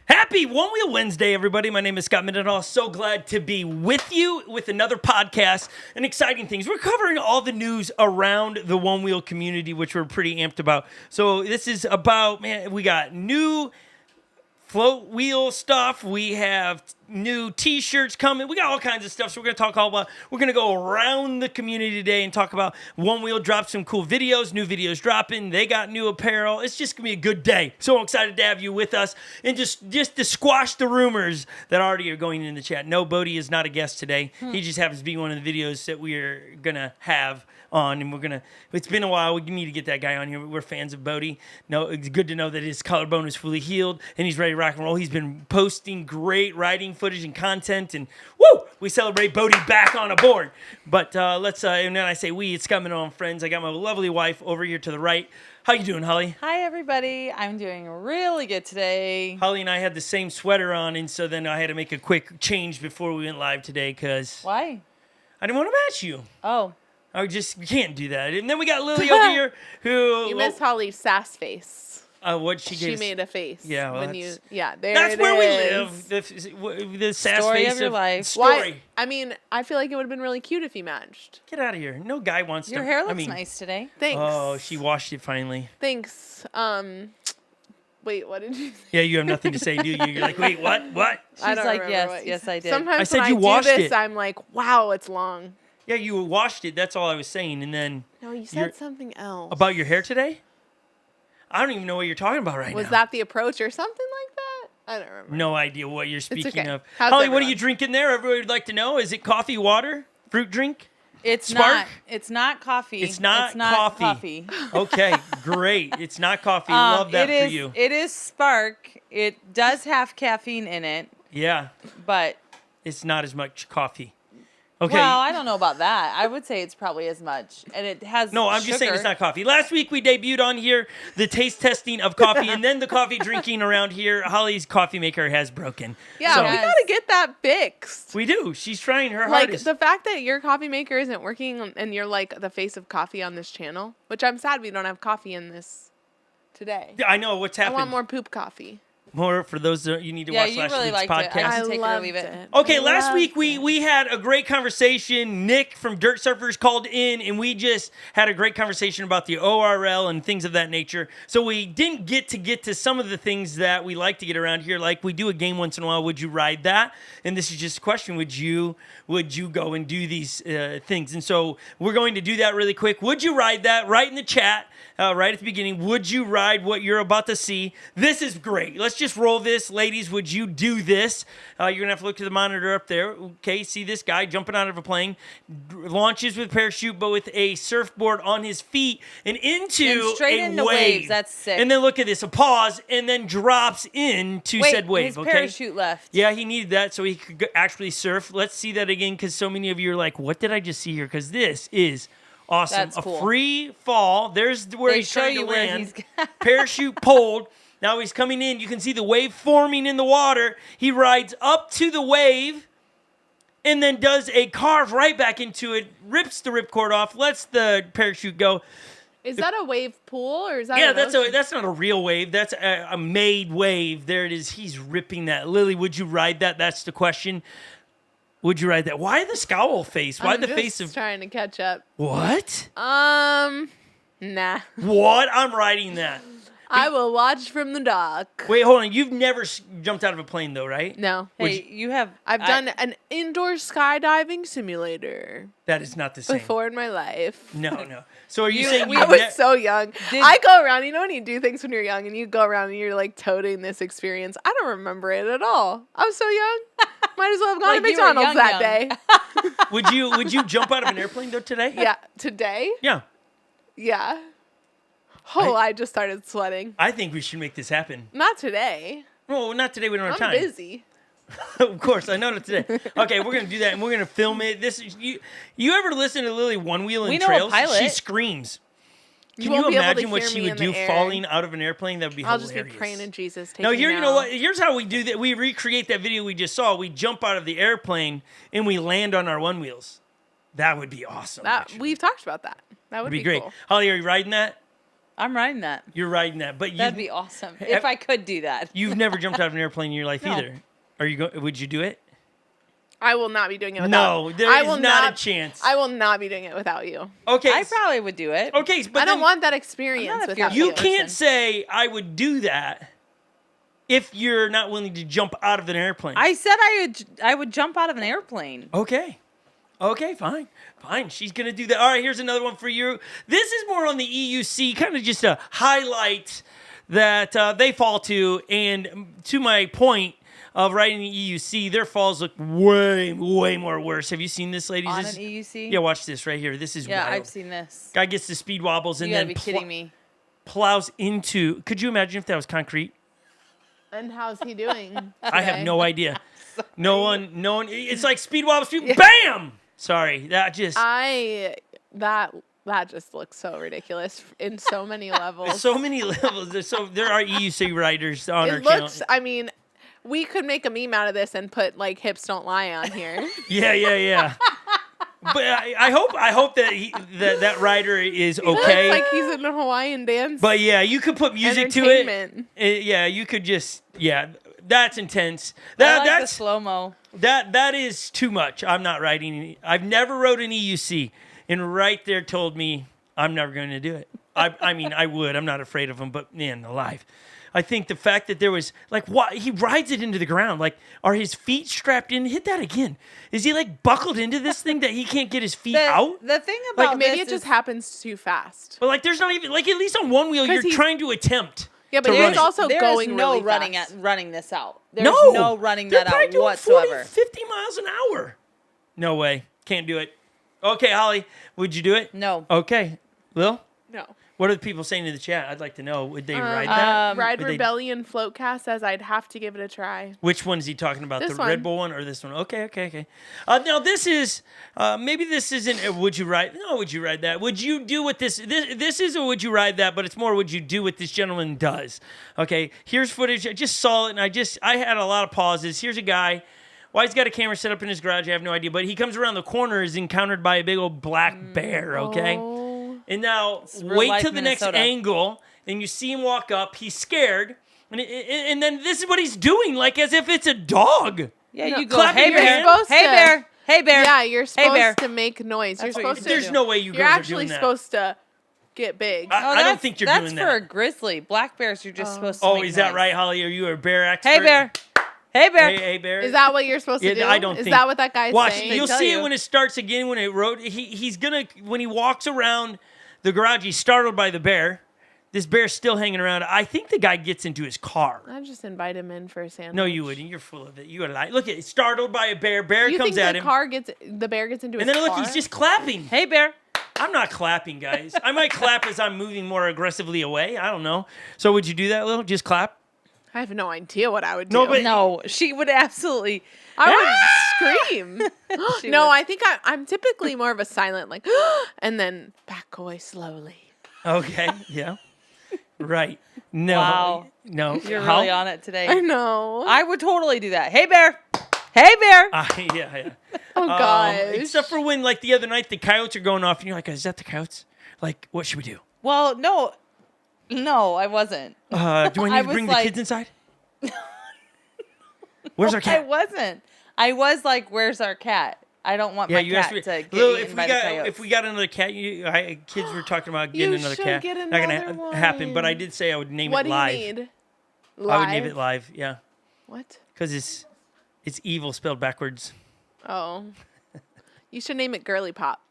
Happy One Wheel Wednesday, everybody. My name is Scot Mendenhall. So glad to be with you with another podcast and exciting things. We're covering all the news around the One Wheel community, which we're pretty amped about. So this is about, man, we got new Floatwheel stuff. We have new t-shirts coming. We got all kinds of stuff. So we're going to talk all about, we're going to go around the community today and talk about One Wheel dropped some cool videos, new videos dropping. They got new apparel. It's just going to be a good day. So I'm excited to have you with us and just to squash the rumors that already are going in the chat. No, Bodie is not a guest today. He just happens to be one of the videos that we're going to have on, and it's been a while. We need to get that guy on here. We're fans of Bodie. No, it's good to know that his collarbone is fully healed and he's ready to rock and roll. He's been posting great riding footage and content, and woo, we celebrate Bodie back on a board. But let's and then I say we, it's coming on, friends. I got my lovely wife over here to the right. How you doing, Holly? Hi, everybody. I'm doing really good today. Holly and I had the same sweater on, and so then I had to make a quick change before we went live today because Why? I didn't want to match you. Oh. I just can't do that. And then we got Lily over here who... You missed Holly's sass face. What she She made a face. Yeah, well, when you. Yeah, there that's it where is. we live. The sass Story face of your life. Story. Why? I mean, I feel like it would have been really cute if you matched. Get out of here. No guy wants to. Your hair looks I mean, nice today. Thanks. Oh, she washed it finally. Thanks. Wait, what did you say? Yeah, you have nothing to say, do you? You're like, wait, what? What? She's I don't like, remember yes, what you yes, said. I did. Sometimes I said when you I washed do this, it. I'm like, wow, it's long. Yeah, you washed it. That's all I was saying. And then... No, you said something else. About your hair today? I don't even know what you're talking about right now. Was that the approach or something like that? I don't remember. No idea what you're speaking okay. of. How's Holly, what are everyone? you drinking there? Everybody would like to know. Is it coffee, water, fruit drink? It's Spark? not. It's not coffee. It's not coffee. Okay, great. It's not coffee. Love that for you. It is Spark. It does have caffeine in it, Yeah, but it's not as much coffee. Okay. well, I don't know about that. I would say it's probably as much, and it has. No, I'm just saying it's not coffee. Last week we debuted on here the taste testing of coffee, and then the coffee drinking around here. Holly's coffee maker has broken. Yeah, So- we gotta get that fixed. We do. She's trying her Like hardest. the fact that your coffee maker isn't working and you're like the face of coffee on this channel, which I'm sad we don't have coffee in this today. I know what's I happened. want more poop coffee. More for those that you need to Yeah, watch you last really week's liked it. podcast. I can take it or loved leave it. Okay, I last week loved it. we had a great conversation. Nick from Dirt Surfers called in, and we just had a great conversation about the ORL and things of that nature. So we didn't get to some of the things that we like to get around here. Like we do a game once in a while. Would you ride that? And this is just a question. Would you go and do these things? And so we're going to do that really quick. Would you ride that? Right in the chat. Right at the beginning, would you ride what you're about to see? This is great. Let's just roll this. Ladies, would you do this? You're going to have to look to the monitor up there. Okay, see this guy jumping out of a plane, launches with parachute, but with a surfboard on his feet and into And straight a into wave. waves. That's sick. And then look at this, a pause, and then drops into said wave. his Okay. parachute left. Yeah, he needed that so he could actually surf. Let's see that again because so many of you are like, what did I just see here? Because this is awesome. That's cool. A free fall. There's where They he's show trying to you where land. he's- Parachute pulled. Now he's coming in. You can see the wave forming in the water. He rides up to the wave and then does a carve right back into it, rips the ripcord off, lets the parachute go. Is that a wave pool or is that? Yeah, an that's ocean? not a real wave. That's a made wave. There it is. He's ripping that. Lily, would you ride that? That's the question. Would you ride that? Why the scowl face? Why I'm the just face of trying to catch up. what? Nah. What? I'm riding that. I will watch from the dock. Wait, hold on. You've never jumped out of a plane though, right? No. Hey, you have. I've done an indoor skydiving simulator That is not the same. before in my life. No. So are you saying I you was so young. Did- I go around, you know when you do things when you're young and you go around and you're like toting this experience? I don't remember it at all. I was so young. Might as well have gone Like to you were McDonald's young, that young. day. would you jump out of an airplane though today? Yeah. Today? Yeah. Yeah. Oh, I just started sweating. I think we should make this happen. Not today. No, not today. We don't have I'm time. busy. Of course, I know that today. Okay, we're gonna do that, and we're gonna film it. This is you. You ever listen to Lily One Wheel and We know a Trails? pilot. She screams. Can won't you be able to imagine what hear she me would in the do air. falling out of an airplane? That would be I'll hilarious. just be praying to Jesus. Take No, me here, now. you know what? Here's how we do that. We recreate that video we just saw. We jump out of the airplane and we land on our one wheels. That would be awesome. That actually. we've talked about that. That would It'd be great. Cool. Holly, are you riding that? I'm riding that. You're riding that, but That'd be awesome if I could do that. you've never jumped out of an airplane in your life No. either. Are you would you do it? I will not be doing it without. No, there I is will not a chance. I will not be doing it without you. Okay. I probably would do it. Okay, but I don't then want that experience I'm not a without fearful you you. can't person. say I would do that if you're not willing to jump out of an airplane. I said I would jump out of an airplane. Okay. Okay, fine. Fine. She's going to do that. All right, here's another one for you. This is more on the EUC, kind of just a highlight that they fall to. And to my point of riding the EUC, their falls look way, way more worse. Have you seen this, ladies? On an This- EUC? Yeah, watch this right here. This is Yeah, wild. I've seen this. Guy gets the speed wobbles and You gotta then be kidding me. plows into. Could you imagine if that was concrete? And how's he doing? I have today? no idea. No one. It's like speed wobbles. Bam! Sorry, that just. That just looks so ridiculous in so many levels. There's so many levels. There are EUC riders on our It channel. looks. I mean, we could make a meme out of this and put like "hips don't lie" on here. Yeah. But I hope that that rider is okay. Looks like he's in a Hawaiian dance. But yeah, you could put music to it. Entertainment. Yeah, you could just that's intense. I like the That's slow-mo. that is too much. I'm not riding. I've never rode an EUC, and right there told me I'm never going to do it. I mean, I would. I'm not afraid of them, but man, alive. I think the fact that there was like, what he rides it into the ground. Like, are his feet strapped in? Hit that again. Is he like buckled into this thing that he can't get his feet out? The thing Like about maybe this it just is- happens too fast. But like, there's not even like at least on one wheel, 'Cause you're he's- trying to attempt. Yeah, but to there's run it. also There's going no really running fast. running this out. There's No, no running They're that probably out doing whatsoever. 40, 50 miles an hour. No way. Can't do it. Okay, Holly, would you do it? No. Okay. Lil, No. what are the people saying in the chat? I'd like to know. Would they ride that? Ride Would they- Rebellion Floatcast says I'd have to give it a try. Which one is he talking about? This The Red one. Bull one or this one? Okay. Now this is maybe this isn't. Would you ride? No, would you ride that? Would you do what this is a would you ride that? But it's more would you do what this gentleman does? Okay, here's footage. I just saw it and I had a lot of pauses. Here's a guy. Why he's got a camera set up in his garage, I have no idea. But he comes around the corner, is encountered by a big old black bear. Okay. Oh. And now, real wait life till the next Minnesota. angle, and you see him walk up. He's scared, and then this is what he's doing, like as if it's a dog. Yeah, No, you go, clapping hey your bear, hands. You're supposed hey to- bear, hey bear. Yeah, you're Hey, bear. supposed to make noise. That's You're what supposed you to. There's no way you You're girls are actually doing that. supposed to get big. I don't that's- think you're that's doing for that. a grizzly. Black bears, you're just supposed to. Oh, make is that noise. right, Holly? Are you a bear expert? Hey bear, hey bear. Hey, bear. Is that what you're supposed to Yeah, do? I don't Is think. that what that guy's Watch, saying? you'll tell see you. it when it starts again. When it wrote, he's gonna when he walks around the garage, he's startled by the bear. This bear's still hanging around. I think the guy gets into his car. I'd just invite him in for a sandwich. No, you wouldn't. You're full of it. You would lie. Look at startled by a bear. Bear You comes think at the him, bear gets into and his then look, car? he's just clapping. Hey bear. I'm not clapping, guys. I might clap as I'm moving more aggressively away. I don't know. So would you do that, Lil? Just clap? I have no idea what I would do. No, but- No, she would absolutely. I would scream. She No, would. I think I'm typically more of a silent, like, and then back away slowly. Okay. Yeah. Right. No. Wow. No. You're How? really on it today. I know. I would totally do that. Hey bear, hey bear. Yeah. Oh gosh. Except for when, like the other night, the coyotes are going off, and you're like, "Is that the coyotes? Like, what should we do? Well, no, I wasn't. Do I need I to was bring the like- kids inside? Where's our I cat? wasn't. I was like, "Where's our cat?" I don't want Yeah, my you cat asked me. to get Lil, eaten by the coyotes. if we got another cat, kids were talking about getting You another should cat. get Not gonna another happen. But I one. did say I would name What it do live. you need? I would name it live. Yeah, What? because it's evil spelled backwards. Oh. You should name it Girly Pop.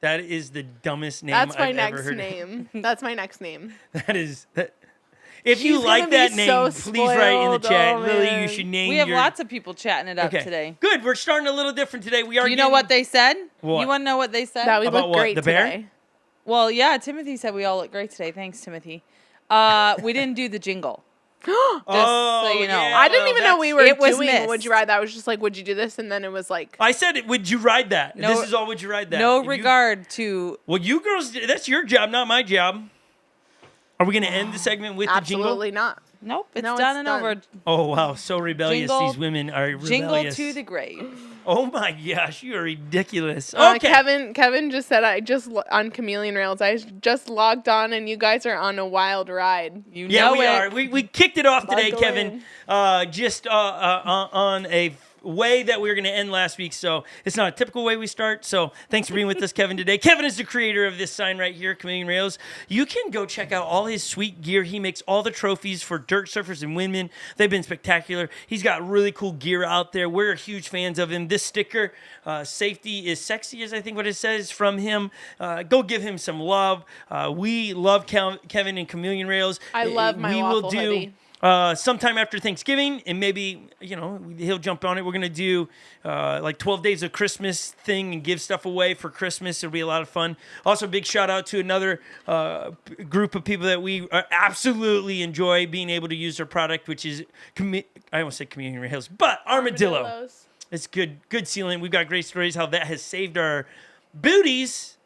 That is the dumbest name That's my I've ever next heard. name. That's my next name. That is that. If you She's like gonna be that name, so please write in the spoiled. chat. Oh, Lily, you man. should name we have your... lots of people chatting it up Okay. today. Good. We're starting a little different today. We are. Do you know what they said? What? You want to know what they said? That we About look what? great The bear? today. Well, yeah, Timothy said we all look great today. Thanks, Timothy. We didn't do the jingle. Oh, so you know. yeah, I didn't well, even know we were It was doing missed. Would You Ride That? I was just like, would you do this? And then it was like, I said it. Would you ride that? No- This is all. Would you ride that? No If you- regard to. Well, you girls, that's your job, not my job. Are we going to end the segment with the jingle? absolutely not. Nope, it's No, done it's and done. over. Oh, wow. So rebellious. Jingle- These women are Jingle rebellious. to the grave. Oh, my gosh. You are ridiculous. Okay. Kevin just said on Chameleon Rails. I just logged on and you guys are on a wild ride. You Yeah, know we it. are. We kicked it off today, Buckle Kevin. Just on a way that we were going to end last week. So it's not a typical way we start. So thanks for being with us, Kevin, today. Kevin is the creator of this sign right here, Chameleon Rails. You can go check out all his sweet gear. He makes all the trophies for dirt surfers and women. They've been spectacular. He's got really cool gear out there. We're huge fans of him. This sticker, safety is sexy, is I think what it says from him. Go give him some love. We love Kevin and Chameleon Rails. I love my waffle hoodie. Sometime after Thanksgiving, and maybe, he'll jump on it. We're going to do like 12 days of Christmas thing and give stuff away for Christmas. It'll be a lot of fun. Also, big shout out to another group of people that we absolutely enjoy being able to use their product, which is, I won't say Chameleon Rails, but Armadillo. Armadillos. It's good sealant. We've got great stories how that has saved our booties,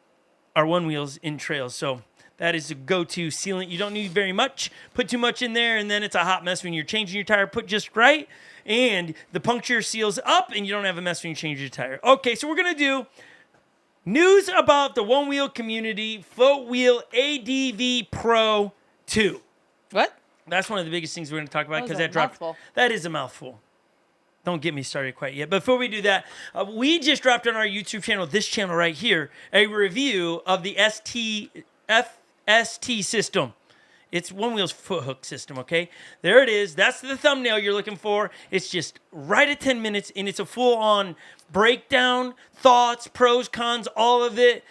our Onewheels in trails. So that is a go-to sealant. You don't need very much. Put too much in there, and then it's a hot mess when you're changing your tire. Put just right, and the puncture seals up, and you don't have a mess when you change your tire. Okay, so we're going to do news about the Onewheel Community Floatwheel ADV Pro 2. What? That's one of the biggest things we're going to talk about That was because a that dropped. mouthful. That is a mouthful. Don't get me started quite yet. Before we do that, we just dropped on our YouTube channel, this channel right here, a review of the FST system. It's Onewheel's foot hook system, okay? There it is. That's the thumbnail you're looking for. It's just right at 10 minutes, and it's a full-on breakdown, thoughts, pros, cons, all of it.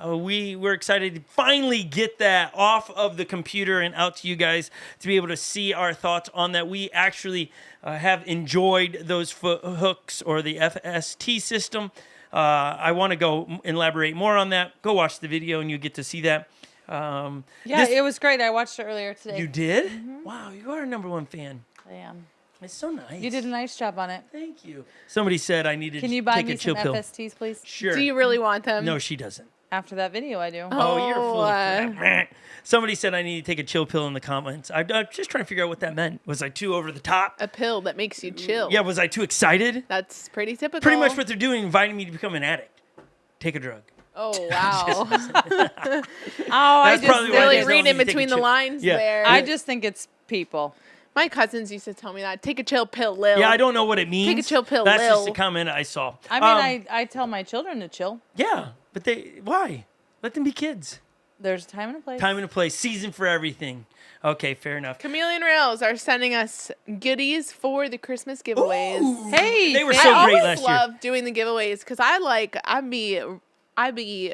We're excited to finally get that off of the computer and out to you guys to be able to see our thoughts on that. We actually have enjoyed those foot hooks or the FST system. I want to go elaborate more on that. Go watch the video, and you get to see that. It was great. I watched it earlier today. You did? Mm-hmm. Wow, you are a number one fan. I am. It's so nice. You did a nice job on it. Thank you. Somebody said I needed Can you to buy take me a some chill pill. FSTs, please? Sure. Do you really want them? No, she doesn't. After that video, I do. Oh, you're full of crap. Somebody said I need to take a chill pill in the comments. I'm just trying to figure out what that meant. Was I too over the top? A pill that makes you chill. Yeah, was I too excited? That's pretty typical. Pretty much what they're doing, inviting me to become an addict. Take a drug. Oh, wow. I That's probably just why Really they don't read need in to take a between the chill- lines Yeah. there. I just think it's people. My cousins used to tell me that. Take a chill pill, Lil. Yeah, I don't know what it means. Take a chill pill, That's just a Lil. comment I saw. I mean, I tell my children to chill. Yeah, but why? Let them be kids. There's a time and a place. Time and a place. Season for everything. Okay, fair enough. Chameleon Rails are sending us goodies for the Christmas giveaways. Ooh. Hey, They were thank- so I great always last year. love doing the giveaways because I be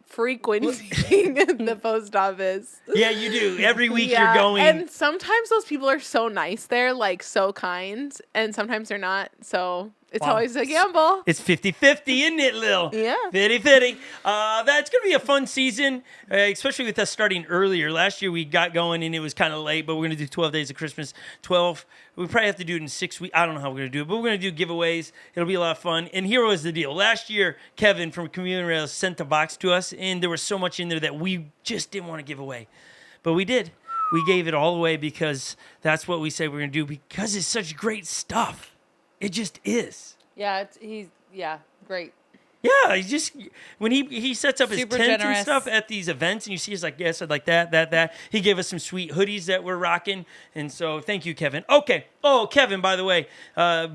frequenting the post office. Yeah, you do. Every week Yeah, you're going. and sometimes those people are so nice. They're like so kind, and sometimes they're not. So it's Wow. always a gamble. It's 50-50, isn't it, Lil? Yeah. 50-50. That's going to be a fun season, especially with us starting earlier. Last year we got going and it was kind of late, but we're going to do 12 days of Christmas. 12. We probably have to do it in 6 weeks. I don't know how we're going to do it, but we're going to do giveaways. It'll be a lot of fun. And here was the deal. Last year, Kevin from Community Rails sent a box to us, and there was so much in there that we just didn't want to give away. But we did. We gave it all away because that's what we said we're going to do because it's such great stuff. It just is. Yeah, great. Yeah, he just when he sets up his Super tent and generous. stuff at these events, and you see, he's like, yes, I'd like that. He gave us some sweet hoodies that we're rocking, and so thank you, Kevin. Okay. Oh, Kevin, by the way,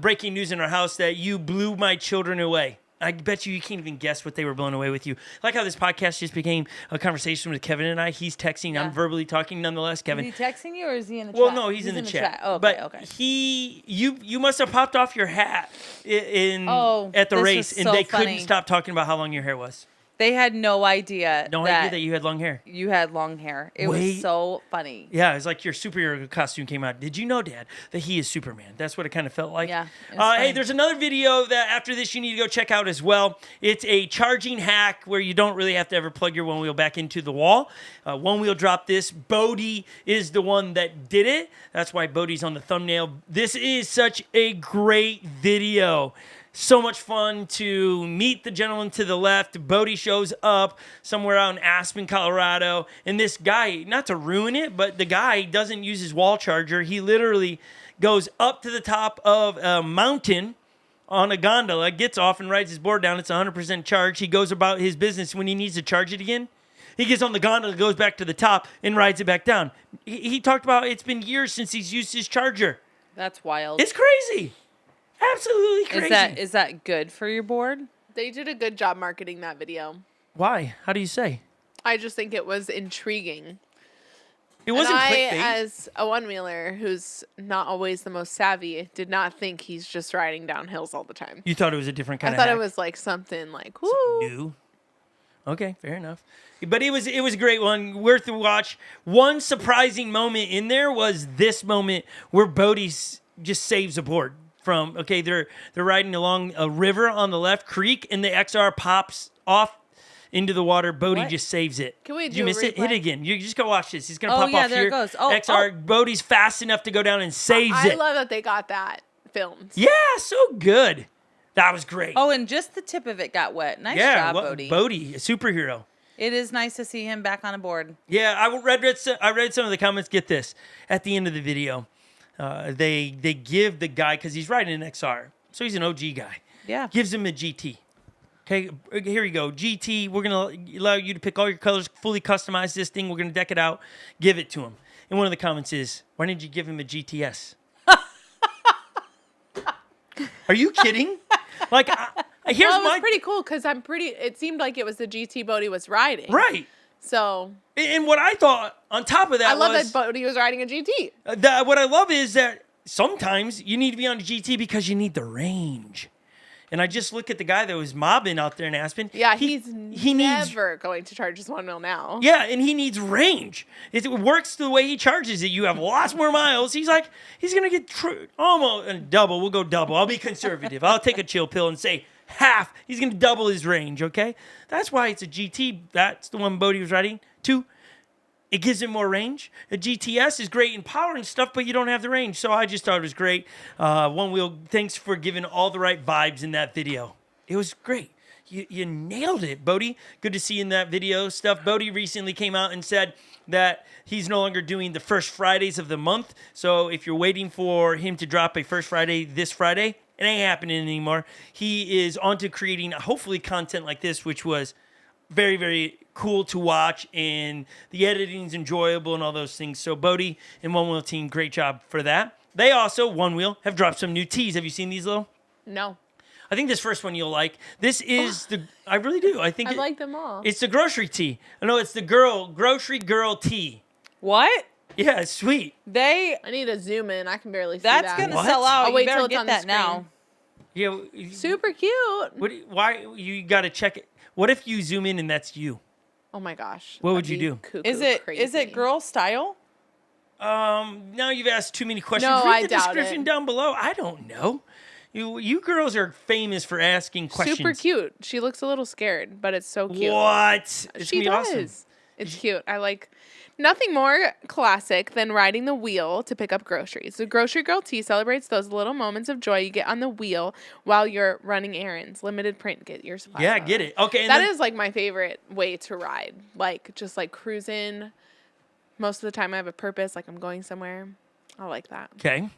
breaking news in our house that you blew my children away. I bet you can't even guess what they were blown away with you. Like how this podcast just became a conversation with Kevin and I. He's texting, I'm Yeah. verbally talking nonetheless, Kevin. Is he texting you or is he in the Well, chat? no, he's in the chat. Oh, okay, but okay. you must have popped off your hat at the this race, was and so they funny. couldn't stop talking about how long your hair was. They had no idea No that idea that you had long hair. you had long hair. It Wait. was so funny. Yeah, it's like your superhero costume came out. Did you know, Dad, that he is Superman? That's what it kind of felt like. Yeah, it was Hey, funny. there's another video that after this you need to go check out as well. It's a charging hack where you don't really have to ever plug your Onewheel back into the wall. Onewheel dropped this. Bodie is the one that did it. That's why Bodie's on the thumbnail. This is such a great video. So much fun to meet the gentleman to the left. Bodie shows up somewhere out in Aspen, Colorado. And this guy, not to ruin it, but the guy doesn't use his wall charger. He literally goes up to the top of a mountain on a gondola, gets off and rides his board down. It's 100% charged. He goes about his business. When he needs to charge it again, he gets on the gondola, goes back to the top, and rides it back down. He talked about it's been years since he's used his charger. That's wild. It's crazy. Absolutely crazy. Is that good for your board? They did a good job marketing that video. Why? How do you say? I just think it was intriguing. It wasn't and clickbait. as a one-wheeler who's not always the most savvy, did not think he's just riding down hills all the time. You thought it was a different kind I of thought hack. it was like something like, woo. New. Okay, fair enough. But it was a great one, worth the watch. One surprising moment in there was this moment where Bodie just saves a board from. Okay, they're riding along a river on the left, creek, and the XR pops off into the water. Bodie What? just saves it. Can we Did do you a miss it? Hit replay? it again. You just go watch this. He's gonna Oh, pop yeah, off there here. it goes. Oh, XR. Bodie's fast enough to go down and saves I it. love that they got that filmed. Yeah, so good. That was great. Oh, and just the tip of it got wet. Nice yeah, job, Bodie. Bodie, a superhero. It is nice to see him back on a board. Yeah, I read some of the comments. Get this. At the end of the video, they give the guy, because he's riding an XR, so he's an OG guy. Yeah. Gives him a GT. Okay, here you go. GT, we're going to allow you to pick all your colors, fully customize this thing. We're going to deck it out. Give it to him. And one of the comments is, why didn't you give him a GTS? Are you kidding? Like, here's Well, it was my... pretty cool because it seemed like it was the GT Bodie was riding. Right. So And what I thought on top of that I love was... that Bodie was riding a GT. What I love is that sometimes you need to be on a GT because you need the range. And I just look at the guy that was mobbing out there in Aspen. Yeah, he he's needs never going to charge his one wheel now. yeah, and he needs range. It works the way he charges it. You have lots more miles. He's like, he's gonna get almost double. We'll go double. I'll be conservative. I'll take a chill pill and say half. He's gonna double his range. Okay, that's why it's a GT. That's the one Bodie was riding. 2. It gives him more range. A GTS is great in power and stuff, but you don't have the range. So I just thought it was great. Onewheel, thanks for giving all the right vibes in that video. It was great. You nailed it, Bodie. Good to see you in that video stuff. Bodie recently came out and said that he's no longer doing the first Fridays of the month. So if you're waiting for him to drop a first Friday this Friday, it ain't happening anymore. He is on to creating, hopefully, content like this, which was very, very cool to watch, and the editing's enjoyable and all those things. So Bodie and Onewheel team, great job for that. They also, Onewheel, have dropped some new tees. Have you seen these, Lil? No. I think this first one you'll like. This is I really do. I think I like them all. It's the grocery tee. I know it's the grocery girl tee. What? Yeah, it's sweet. They I need to zoom in. I can barely see that's that. gonna What? sell out. I'll wait You better till it's get on the that now. screen. Yeah. Super cute. Why you got to check it? What if you zoom in and that's you? Oh my gosh. What would That'd you be do? cuckoo Is it crazy. girl style? Now you've asked too many questions. No, Read I the doubt description it. down below. I don't know. You girls are famous for asking questions. Super cute. She looks a little scared, but it's so cute. What? It's She gonna does. be awesome. It's cute. I like nothing more classic than riding the wheel to pick up groceries. The Grocery Girl Tee celebrates those little moments of joy you get on the wheel while you're running errands. Limited print. Get your supplies. Yeah, on get it. Okay, and That then- is like my favorite way to ride. Like just like cruising. Most of the time I have a purpose, like I'm going somewhere. I like that. Okay.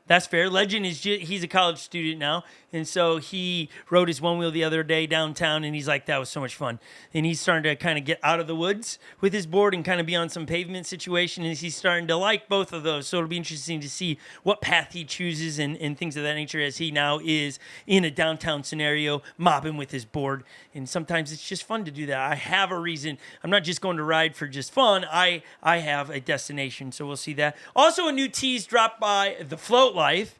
That's fair. Legend is he's a college student now, and so he rode his Onewheel the other day downtown, and he's like, that was so much fun. And he's starting to kind of get out of the woods with his board and kind of be on some pavement situation, and he's starting to like both of those. So it'll be interesting to see what path he chooses and things of that nature as he now is in a downtown scenario, mobbing with his board. And sometimes it's just fun to do that. I have a reason. I'm not just going to ride for just fun. I have a destination, so we'll see that. Also, a new tease dropped by the Float Life.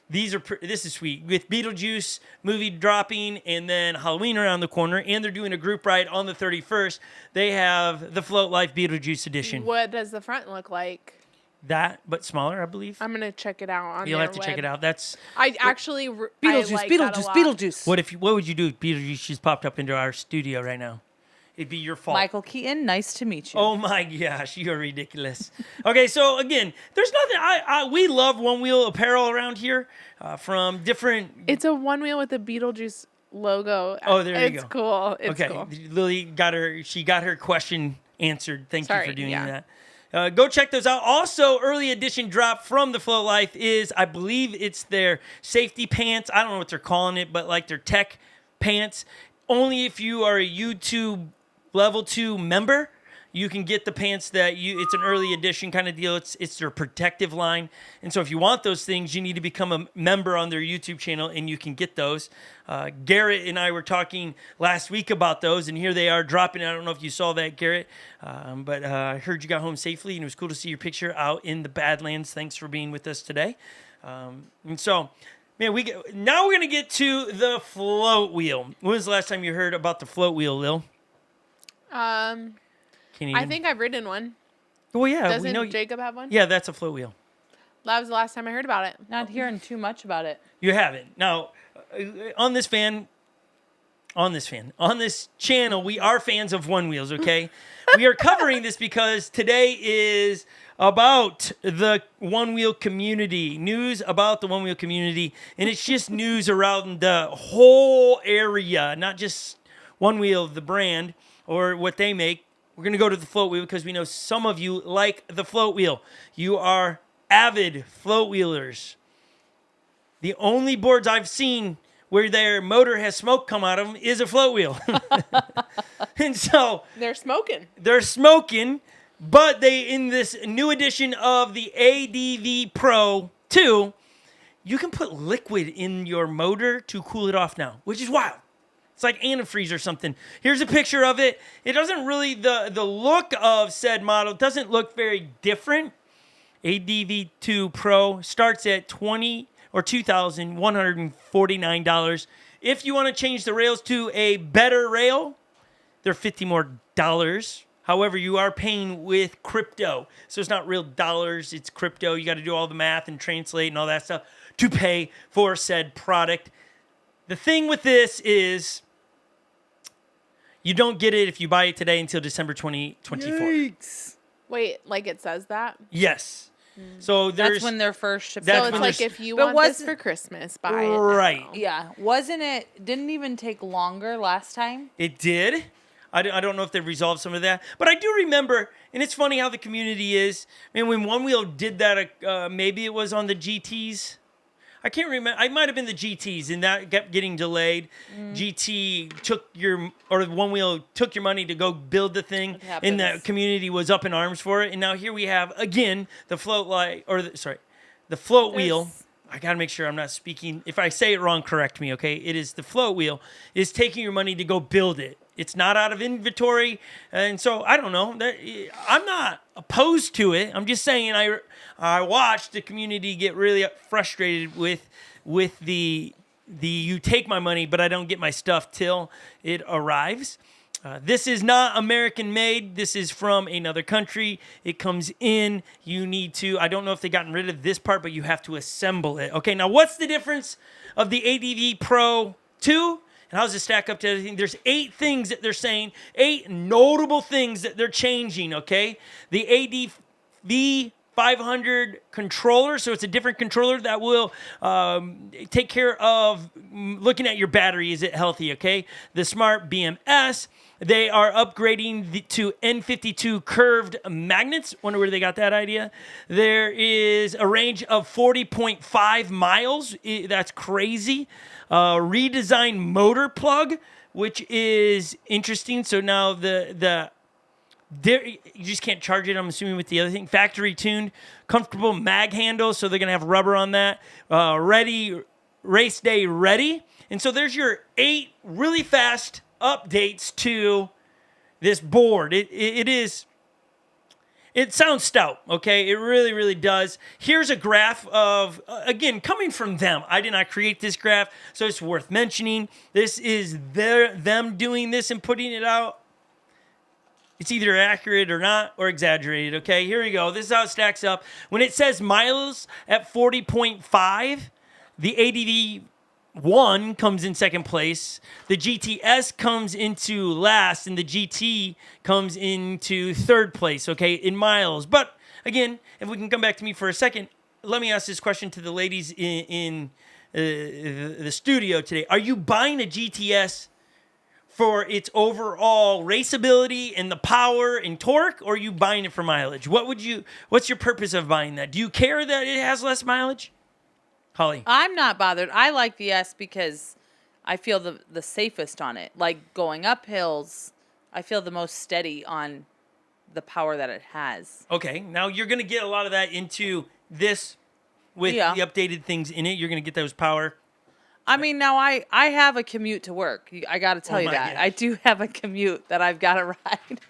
These are this is sweet with Beetlejuice movie dropping and then Halloween around the corner, and they're doing a group ride on the 31st. They have the Float Life Beetlejuice edition. What does the front look like? That, but smaller, I believe. I'm gonna check it out on You'll their have to check web. it out. That's I actually I Beetlejuice, like that a Beetlejuice, lot. Beetlejuice. what would you do if Beetlejuice just popped up into our studio right now? it'd be your fault. Michael Keaton, nice to meet you. Oh my gosh, you're ridiculous. Okay, so again, there's nothing. We love Onewheel apparel around here from different. It's a one wheel with the Beetlejuice logo. Oh, there you go. It's cool. It's Okay, cool. Lily got her question answered. Thank you for doing yeah. that. Go check those out. Also, early edition drop from the Float Life is, I believe it's their safety pants. I don't know what they're calling it, but like their tech pants. Only if you are a YouTube level 2 member, you can get the pants it's an early edition kind of deal. It's their protective line. And so if you want those things, you need to become a member on their YouTube channel, and you can get those. Garrett and I were talking last week about those, and here they are dropping. I don't know if you saw that, Garrett, but I heard you got home safely, and it was cool to see your picture out in the Badlands. Thanks for being with us today. And so, man, now we're going to get to the float wheel. When was the last time you heard about the float wheel, Lil? I think I've ridden one. Well, yeah. Doesn't Jacob have one? Yeah, that's a float wheel. That was the last time I heard about it. Not hearing too much about it. You haven't. Now, on this channel, we are fans of one wheels, okay? We are covering this because today is about the one wheel community, news about the one wheel community, and it's just news around the whole area, not just One Wheel, the brand, or what they make. We're going to go to the float wheel because we know some of you like the float wheel. You are avid float wheelers. The only boards I've seen where their motor has smoke come out of them is a float wheel. And so They're smoking. But in this new edition of the ADV Pro 2, you can put liquid in your motor to cool it off now, which is wild. It's like antifreeze or something. Here's a picture of it. It doesn't really, the look of said model doesn't look very different. ADV2 Pro starts at $2,149. If you want to change the rails to a better rail, they're $50 more. However, you are paying with crypto. So it's not real dollars, it's crypto. You got to do all the math and translate and all that stuff to pay for said product. The thing with this is you don't get it if you buy it today until December 2024. Yikes. Wait, like it says that? Yes. So That's when they're first shipped. That's So it's when like there's- if you But want this wasn't- for Christmas, buy it. Right. now. Yeah. Didn't even take longer last time? It did. I don't know if they resolved some of that. But I do remember, and it's funny how the community is. I mean, when One Wheel did that, maybe it was on the GTs. I can't remember. I might have been the GTs, and that kept getting delayed. GT One Wheel took your money to go build the thing, and the community was up in arms for it. And now here we have again the float wheel. I got to make sure I'm not speaking. If I say it wrong, correct me, okay? It is the float wheel is taking your money to go build it. It's not out of inventory. And so I don't know. I'm not opposed to it. I'm just saying I watched the community get really frustrated with the you take my money, but I don't get my stuff till it arrives. This is not American made. This is from another country. It comes in. You need to, I don't know if they've gotten rid of this part, but you have to assemble it. Okay, now what's the difference of the ADV Pro 2? And how does it stack up to everything? There's 8 things that they're saying, 8 notable things that they're changing, okay? The ADV 500 controller, so it's a different controller that will take care of looking at your battery. Is it healthy, okay? The Smart BMS, they are upgrading to N52 curved magnets. Wonder where they got that idea. There is a range of 40.5 miles. That's crazy. Redesigned motor plug, which is interesting. So now you just can't charge it, I'm assuming, with the other thing. Factory tuned, comfortable mag handle, so they're going to have rubber on that. Ready, race day ready. And so there's your 8 really fast updates to this board. It sounds stout, okay? It really, really does. Here's a graph of, again, coming from them. I did not create this graph, so it's worth mentioning. This is them doing this and putting it out. It's either accurate or not, or exaggerated, okay? Here we go. This is how it stacks up. When it says miles at 40.5, the ADV 1 comes in second place. The GTS comes into last, and the GT comes into third place, okay, in miles. But again, if we can come back to me for a second, let me ask this question to the ladies in the studio today. Are you buying a GTS for its overall raceability and the power and torque, or are you buying it for mileage? What's your purpose of buying that? Do you care that it has less mileage? Holly. I'm not bothered. I like the S because I feel the safest on it. Like going up hills, I feel the most steady on the power that it has. Okay, now you're going to get a lot of that into this with the updated things in it. You're going to get those power. I mean, now I have a commute to work. I got to tell you that. gosh. I do have a commute that I've got to ride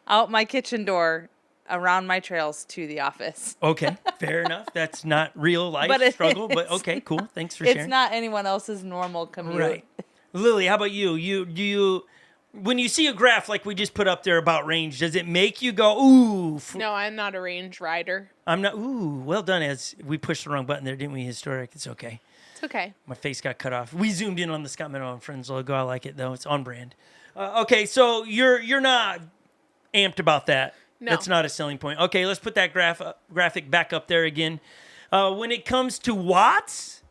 out my kitchen door, around my trails to the office. Okay, fair enough. That's not real life But struggle, but okay, cool. Thanks for It's sharing. not anyone else's normal commute. Right. Lily, how about you? You when you see a graph like we just put up there about range, does it make you go, ooh? No, I'm not a range rider. I'm not, ooh, well done, as we pushed the wrong button there, didn't we, Historic? It's okay. It's okay. My face got cut off. We zoomed in on the Scot Mendenhall and Friends logo. I like it, though. It's on brand. Okay, so you're not amped about that. No. That's not a selling point. Okay, let's put that graphic back up there again. When it comes to watts,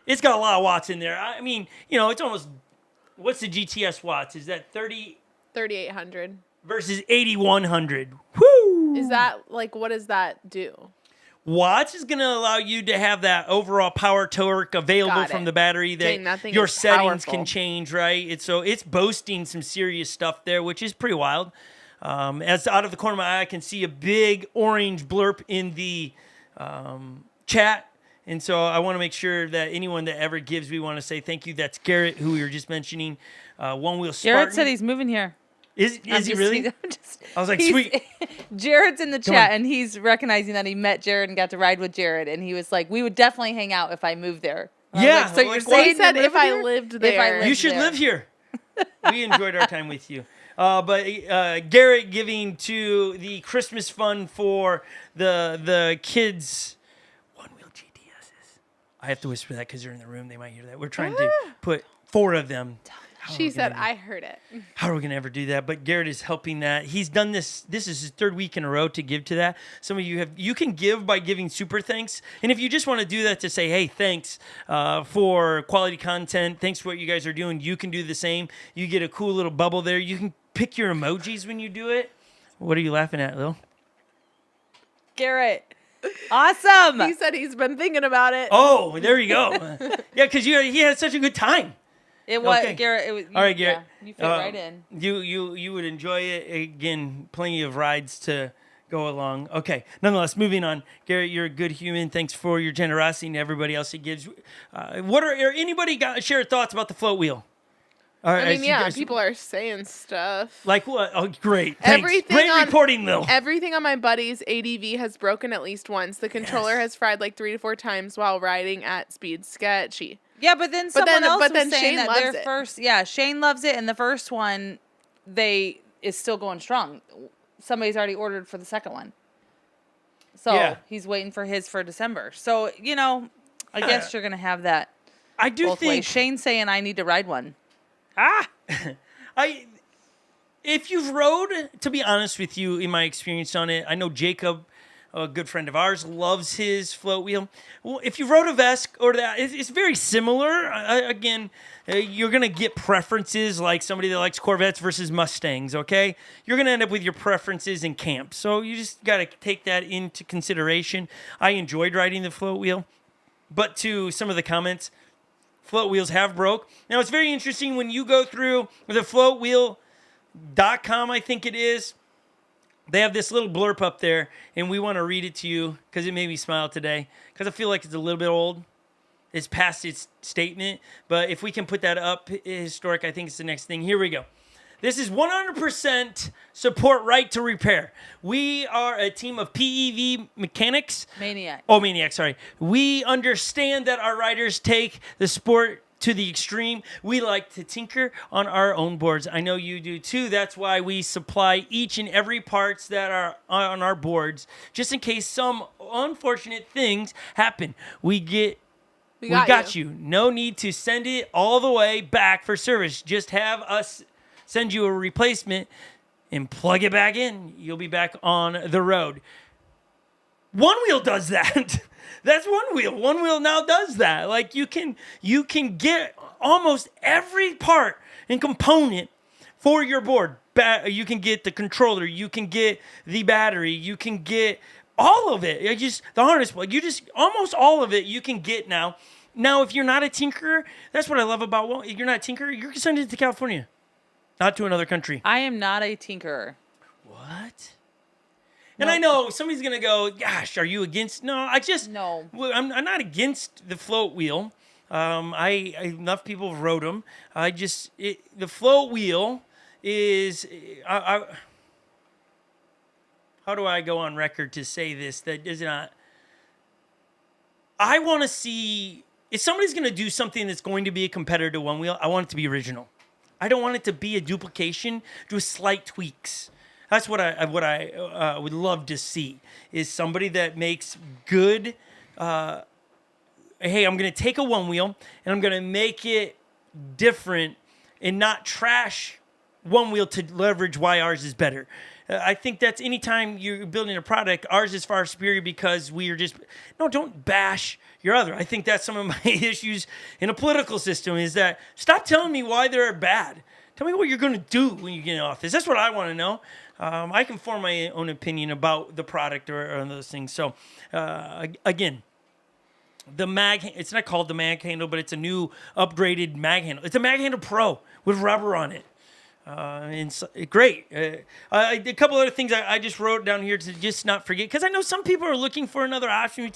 it's got a lot of watts in there. I mean, it's almost, what's the GTS watts? Is that 3,800. versus 8,100? Woo! Is that, what does that do? Watts is going to allow you to have that overall power torque available Got from it. the battery that Dang, that thing your is settings powerful. can change, right? It's boasting some serious stuff there, which is pretty wild. As out of the corner of my eye, I can see a big orange blurb in the chat. And so I want to make sure that anyone that ever gives, we want to say thank you. That's Garrett, who we were just mentioning. Onewheel Spartan. Jared said he's moving here. Is he really? I was like, sweet. Jared's in the on. chat, and he's recognizing that he met Jared and got to ride with Jared, and he was like, "We would definitely hang out if I moved there." And I was Yeah, like, so like, you're what? saying He said you if live I here? lived If I there. lived You should there. live here. We enjoyed our time with you. But Garrett giving to the Christmas fund for the kids. Onewheel GTSs. I have to whisper that because they're in the room. They might hear that. We're trying to put 4 of them. She said, I heard it. How are we going to ever do that? But Garrett is helping that. He's done this. This is his 3rd week in a row to give to that. Some of you can give by giving super thanks. And if you just want to do that to say, hey, thanks for quality content. Thanks for what you guys are doing. You can do the same. You get a cool little bubble there. You can pick your emojis when you do it. What are you laughing at, Lil? Garrett, awesome. He said he's been thinking about it. Oh, there you go. Yeah, because he had such a good time. It was Okay. Garrett. It was, All right, Garrett. Yeah, you fit right in. You would enjoy it. Again, plenty of rides to go along. Okay. Nonetheless, moving on. Garrett, you're a good human. Thanks for your generosity and everybody else it gives. Anybody share thoughts about the float wheel? All right, I mean, as you yeah, guys- people are saying stuff. Like what? Oh, great. Thanks. Everything Great on- reporting, Lil. Everything on my buddy's ADV has broken at least once. The controller Yes. has fried like 3 to 4 times while riding at speed. Sketchy. Yeah, but then someone else but was then saying Shane that loves their it. first, Shane loves it, and the first one, is still going strong. Somebody's already ordered for the second one, so Yeah. he's waiting for his for December. So I guess you're gonna have that I do both think ways. Shane's saying I need to ride one. If you've rode, to be honest with you, in my experience on it, I know Jacob, a good friend of ours, loves his float wheel. Well, if you rode a Vesk or that, it's very similar. Again, you're going to get preferences like somebody that likes Corvettes versus Mustangs, okay? You're going to end up with your preferences in camp. So you just got to take that into consideration. I enjoyed riding the float wheel. But to some of the comments, float wheels have broke. Now, it's very interesting when you go through the floatwheel.com, I think it is. They have this little blurb up there, and we want to read it to you because it made me smile today because I feel like it's a little bit old. It's past its statement, but if we can put that up, Historic, I think it's the next thing. Here we go. This is 100% support right to repair. We are a team of PEV mechanics. Maniac. Oh, Maniac, sorry. We understand that our riders take the sport to the extreme. We like to tinker on our own boards. I know you do too. That's why we supply each and every parts that are on our boards, just in case some unfortunate things happen. We We We got you. you. No need to send it all the way back for service. Just have us send you a replacement and plug it back in. You'll be back on the road. Onewheel does that. That's Onewheel. Onewheel now does that. Like you can get almost every part and component for your board. You can get the controller. You can get the battery. You can get all of it. The harness plug. Almost all of it you can get now. Now, if you're not a tinkerer, that's what I love about. If you're not a tinkerer, you can send it to California, not to another country. I am not a tinkerer. What? And I know somebody's gonna go, "Gosh, are you against?" No, No. I'm not against the float wheel. Enough people have rode them. The float wheel is. How do I go on record to say this? That is not. I want to see if somebody's going to do something that's going to be a competitor to Onewheel. I want it to be original. I don't want it to be a duplication, just slight tweaks. That's what I would love to see is somebody that makes good. Hey, I'm going to take a Onewheel and I'm going to make it different and not trash Onewheel to leverage why ours is better. I think that's anytime you're building a product, ours is far superior because we are don't bash your other. I think that's some of my issues in a political system is that stop telling me why they're bad. Tell me what you're going to do when you get in office. That's what I want to know. I can form my own opinion about the product or those things. So, again, the mag, it's not called the mag handle, but it's a new upgraded mag handle. It's a mag handle pro with rubber on it. Great. A couple other things I just wrote down here to just not forget, because I know some people are looking for another option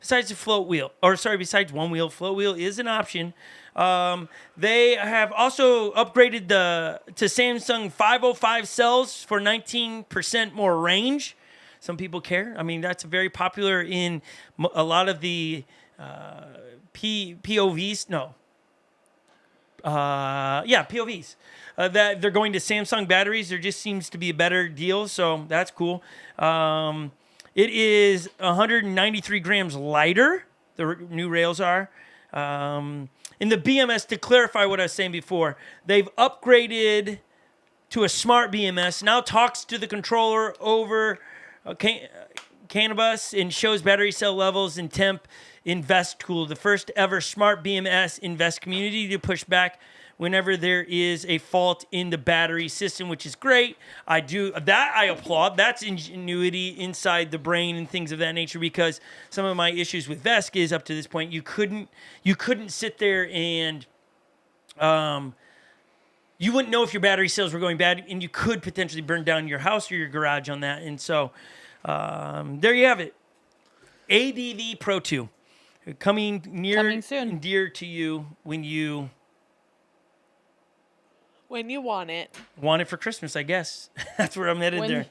besides the float wheel. Besides Onewheel. Float wheel is an option. They have also upgraded to Samsung 505 cells for 19% more range. Some people care. I mean, that's very popular in a lot of the POVs. No. POVs. That they're going to Samsung batteries. There just seems to be a better deal, so that's cool. It is 193 grams lighter. The new rails are. In the BMS, to clarify what I was saying before, they've upgraded to a smart BMS. Now talks to the controller over Cannabis and shows battery cell levels and temp in Vest Tool, the first ever smart BMS in Vest Community to push back whenever there is a fault in the battery system, which is great. I applaud. That's ingenuity inside the brain and things of that nature, because some of my issues with Vesk is up to this point, you couldn't sit there and you wouldn't know if your battery cells were going bad, and you could potentially burn down your house or your garage on that. And so there you have it. ADV Pro 2. Coming soon. and dear to you when you want it. Want it for Christmas, I guess. That's where I'm headed there.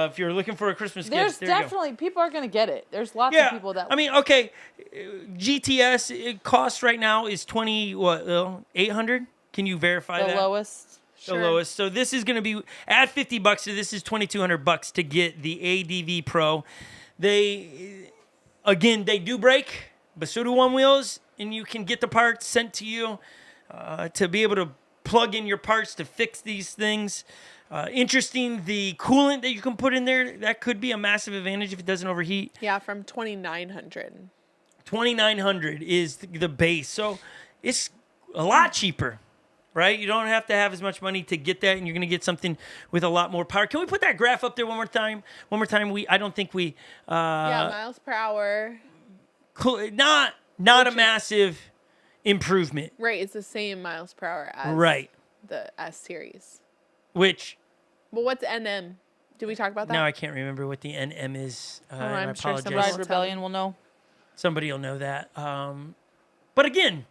If you're looking for a Christmas There's gift, there definitely people are going to get it. There's lots of people that. I mean, okay, GTS it costs right now is $800. Can you verify that? The lowest. The lowest. So this is going to be add $50 to this is $2,200 to get the ADV Pro. They do break, but so do Onewheels, and you can get the parts sent to you to be able to plug in your parts to fix these things. Interesting, the coolant that you can put in there, that could be a massive advantage if it doesn't overheat. Yeah, from $2,900. $2,900 is the base, so it's a lot cheaper, right? You don't have to have as much money to get that, and you're going to get something with a lot more power. Can we put that graph up there one more time? I don't think we... miles per hour. Cool, not a massive improvement. Right, it's the same miles per hour as the S series. Which... Well, what's NM? Did we talk about that? Now I can't remember what the NM is. I I'm sure apologize. somebody Ride Rebellion will know. Somebody will know that. But again,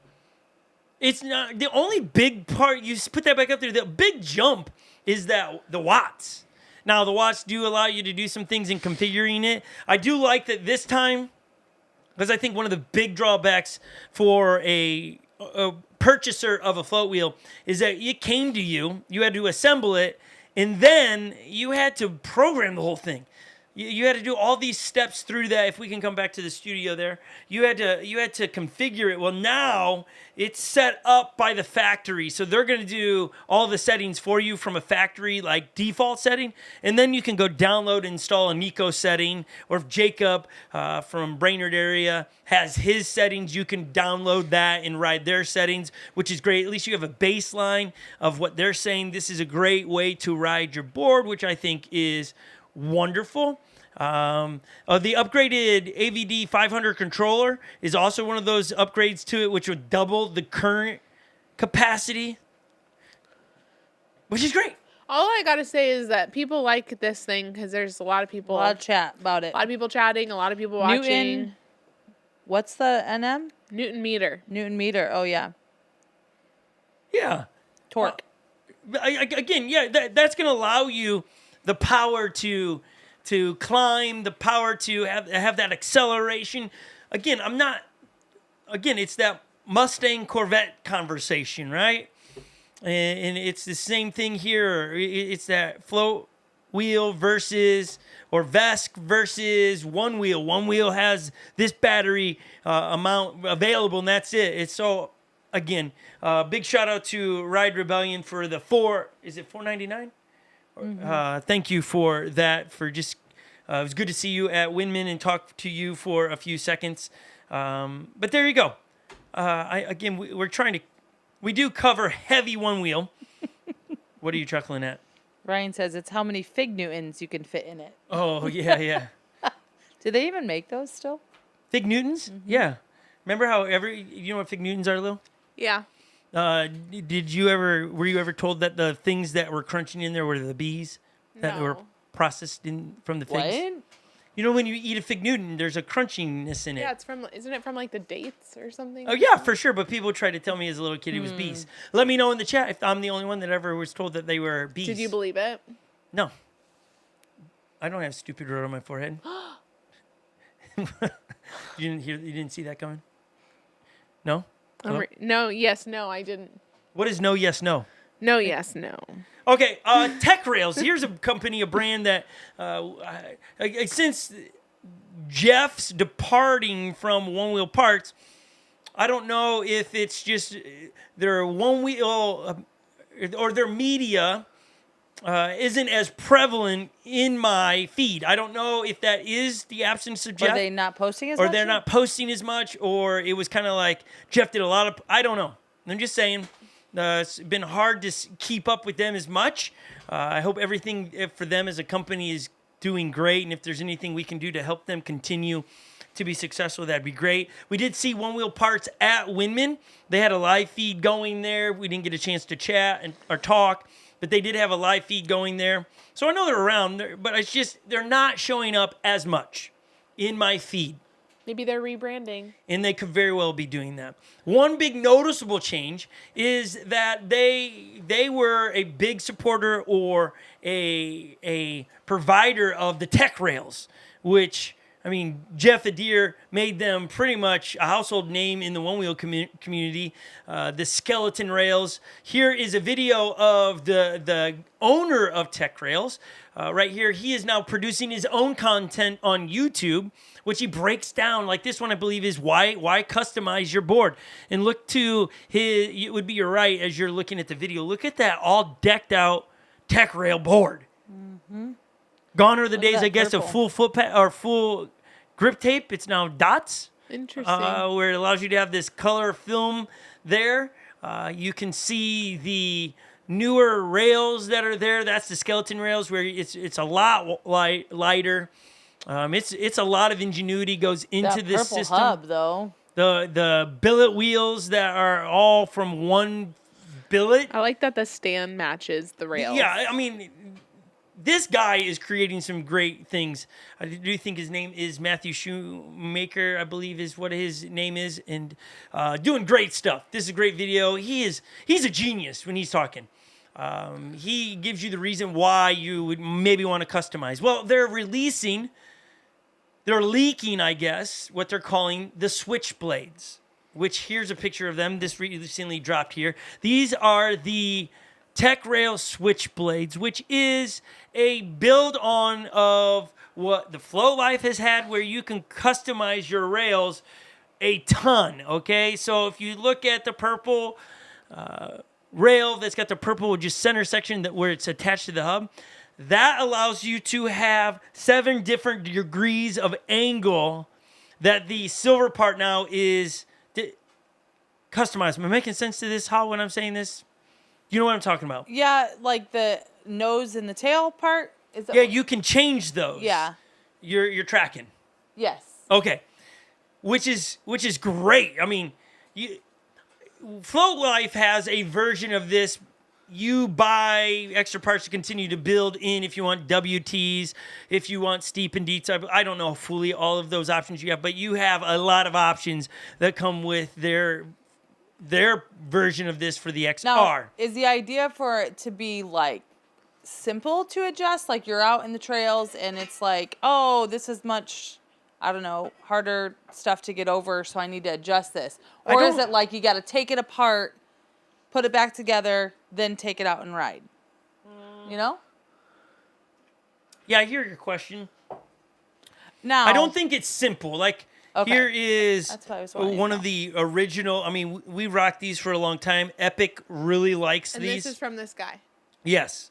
it's not the only big part. You put that back up there. The big jump is that the watts. Now the watts do allow you to do some things in configuring it. I do like that this time, because I think one of the big drawbacks for a purchaser of a float wheel is that it came to you. You had to assemble it, and then you had to program the whole thing. You had to do all these steps through that. If we can come back to the studio there, you had to configure it. Well, now it's set up by the factory, so they're going to do all the settings for you from a factory like default setting, and then you can go download and install a Nico setting. Or if Jacob from Brainerd area has his settings, you can download that and ride their settings, which is great. At least you have a baseline of what they're saying. This is a great way to ride your board, which I think is wonderful. The upgraded AVD 500 controller is also one of those upgrades to it, which would double the current capacity, which is great. All I gotta say is that people like this thing because there's a lot of people, A lot of chat about it. a lot of people chatting, a lot of people watching. Newton. What's the NM? Newton meter. Newton meter. Oh yeah. Yeah. Torque. Again, yeah, that's going to allow you the power to climb, the power to have that acceleration. Again, it's that Mustang Corvette conversation, right? And it's the same thing here. It's that Floatwheel versus, or Vesk versus Onewheel. Onewheel has this battery amount available, and that's it. It's so, again, big shout out to Ride Rebellion for the is it $4.99? Mm-hmm. Thank you for that. For just, it was good to see you at Windman and talk to you for a few seconds. But there you go. We do cover heavy Onewheel. What are you chuckling at? Ryan says it's how many Fig Newtons you can fit in it. Oh, yeah. Do they even make those still? Fig Newtons? Mm-hmm. Yeah. Remember how you know what Fig Newtons are, Lil? Yeah. Were you ever told that the things that were crunching in there were the bees that were processed from the figs? What? You know, when you eat a Fig Newton, there's a crunchiness in it. Yeah, isn't it from like the dates or something? Oh, yeah, for sure. But people tried to tell me as a little kid it was bees. Let me know in the chat if I'm the only one that ever was told that they were bees. Did you believe it? No. I don't have stupid road on my forehead. You didn't see that coming? No? No, yes, no, I didn't. What is no, yes, no? No, yes, no. Okay, Tech Rails. Here's a company, a brand that since Jeff's departing from Onewheel Parts, I don't know if it's just their Onewheel or their media isn't as prevalent in my feed. I don't know if that is the absence of Jeff. Are they not posting as much? Or they're not posting as much, or it was kind of like Jeff did a lot of... I don't know. I'm just saying it's been hard to keep up with them as much. I hope everything for them as a company is doing great, and if there's anything we can do to help them continue to be successful, that'd be great. We did see Onewheel Parts at Windman. They had a live feed going there. We didn't get a chance to chat or talk, but they did have a live feed going there. So I know they're around, but it's just they're not showing up as much in my feed. Maybe they're rebranding. And they could very well be doing that. One big noticeable change is that they were a big supporter or a provider of the Tech Rails, which, I mean, Jeff Adair made them pretty much a household name in the Onewheel community. The skeleton rails. Here is a video of the owner of Tech Rails. Right here, he is now producing his own content on YouTube, which he breaks down. Like this one, I believe, is why customize your board. And look to it would be your right as you're looking at the video. Look at that all decked out Tech Rail board. Mm-hmm. Gone are the days, I guess, of full footpad or full grip tape. It's now dots. Interesting. Where it allows you to have this color film there. You can see the newer rails that are there. That's the skeleton rails, where it's a lot lighter. It's a lot of ingenuity goes into this system. Hub, though. The billet wheels that are all from one billet. I like that the stand matches the rails. Yeah, I mean, this guy is creating some great things. I do think his name is Matthew Shoemaker, I believe is what his name is, and doing great stuff. This is a great video. He's a genius when he's talking. He gives you the reason why you would maybe want to customize. Well, they're leaking, I guess, what they're calling the switchblades, which here's a picture of them. This recently dropped here. These are the Tech Rail switchblades, which is a build on of what the Float Life has had, where you can customize your rails a ton, okay? So if you look at the purple rail that's got the purple just center section where it's attached to the hub, that allows you to have 7 different degrees of angle that the silver part now is customized. Am I making sense to this, Hal, when I'm saying this? You know what I'm talking about? Yeah, like the nose and the tail part. Is that Yeah, you can change those. Yeah. You're tracking. Yes. Okay. Which is great. I mean, Float Life has a version of this. You buy extra parts to continue to build in if you want WTs, if you want steep and deep. I don't know fully all of those options you have, but you have a lot of options that come with their version of this for the XR. Now, is the idea for it to be like simple to adjust? Like you're out in the trails and it's like, oh, this is much, I don't know, harder stuff to get over, so I need to adjust this. Or is it like you got to take it apart, put it back together, then take it out and ride? You know? Yeah, I hear your question. Now, I don't think it's simple. Like, Okay. here is That's what I was wanting one to of the original. I mean, we rocked these for a long time. Epic really likes And these. this is from this guy. Yes.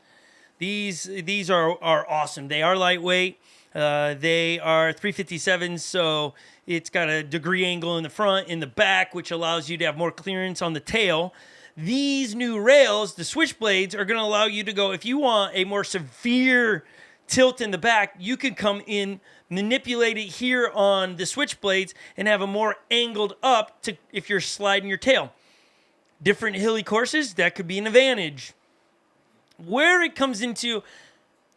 These are awesome. They are lightweight. They are 357s, so it's got a degree angle in the front, in the back, which allows you to have more clearance on the tail. These new rails, the switchblades, are going to allow you to go, if you want a more severe tilt in the back, you can come in, manipulate it here on the switchblades, and have a more angled up to if you're sliding your tail. Different hilly courses, that could be an advantage. Where it comes into,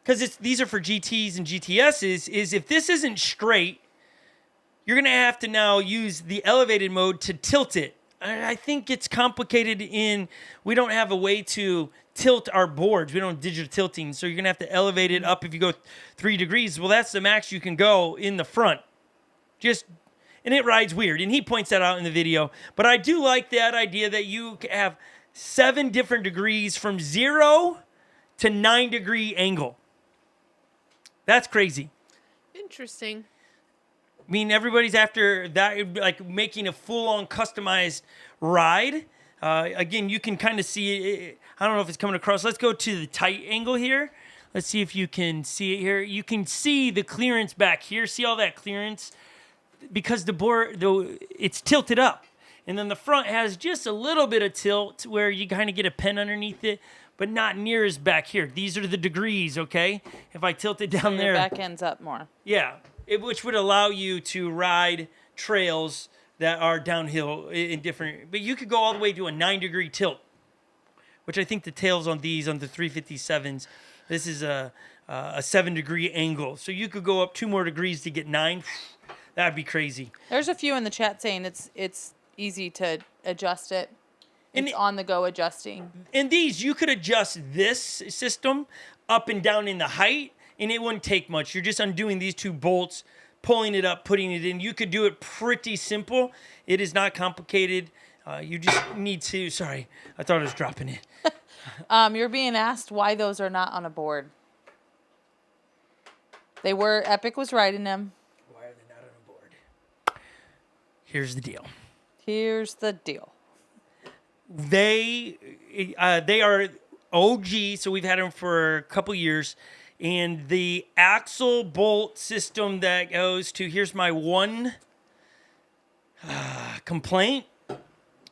because these are for GTs and GTSs, is if this isn't straight, you're going to have to now use the elevated mode to tilt it. I think it's complicated we don't have a way to tilt our boards. We don't have digital tilting, so you're going to have to elevate it up if you go 3 degrees. Well, that's the max you can go in the front. And it rides weird, and he points that out in the video. But I do like that idea that you have 7 different degrees from 0 to 9 degree angle. That's crazy. Interesting. I mean, everybody's after that, like making a full-on customized ride. Again, you can kind of see it. I don't know if it's coming across. Let's go to the tight angle here. Let's see if you can see it here. You can see the clearance back here. See all that clearance? Because the board, it's tilted up. And then the front has just a little bit of tilt where you kind of get a pen underneath it, but not near as back here. These are the degrees, okay? If I tilt it down there. your back ends up more. Yeah, which would allow you to ride trails that are downhill in different, but you could go all the way to a 9-degree tilt, which I think the tails on these, on the 357s, this is a 7-degree angle. So you could go up 2 more degrees to get 9. That'd be crazy. There's a few in the chat saying it's easy to adjust it. And It's on the go adjusting. In these, you could adjust this system up and down in the height, and it wouldn't take much. You're just undoing these 2 bolts, pulling it up, putting it in. You could do it pretty simple. It is not complicated. You just need to, sorry, I thought I was dropping it. You're being asked why those are not on a board. Epic was riding them. Why are they not on a board? Here's the deal. They are OG, so we've had them for a couple years. And the axle bolt system that goes to, here's my one complaint.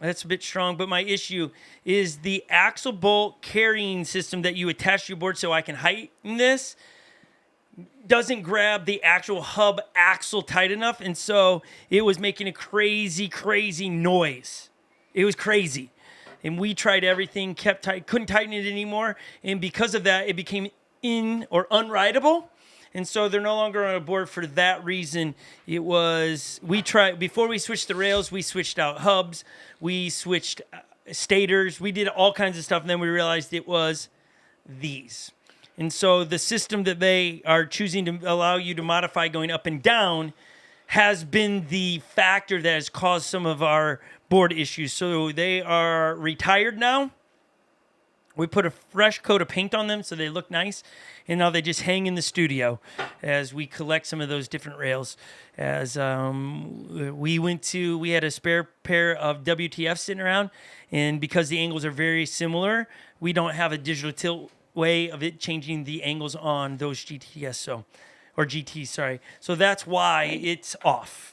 That's a bit strong, but my issue is the axle bolt carrying system that you attach to your board so I can heighten this doesn't grab the actual hub axle tight enough. And so it was making a crazy, crazy noise. It was crazy. And we tried everything, couldn't tighten it anymore. And because of that, it became unrideable. And so they're no longer on a board for that reason. Before we switched the rails, we switched out hubs, we switched stators, we did all kinds of stuff, and then we realized it was these. And so the system that they are choosing to allow you to modify going up and down has been the factor that has caused some of our board issues. So they are retired now. We put a fresh coat of paint on them so they look nice, and now they just hang in the studio as we collect some of those different rails. As we had a spare pair of WTF sitting around, and because the angles are very similar, we don't have a digital tilt way of it changing the angles on those GTs, sorry. So that's why it's off.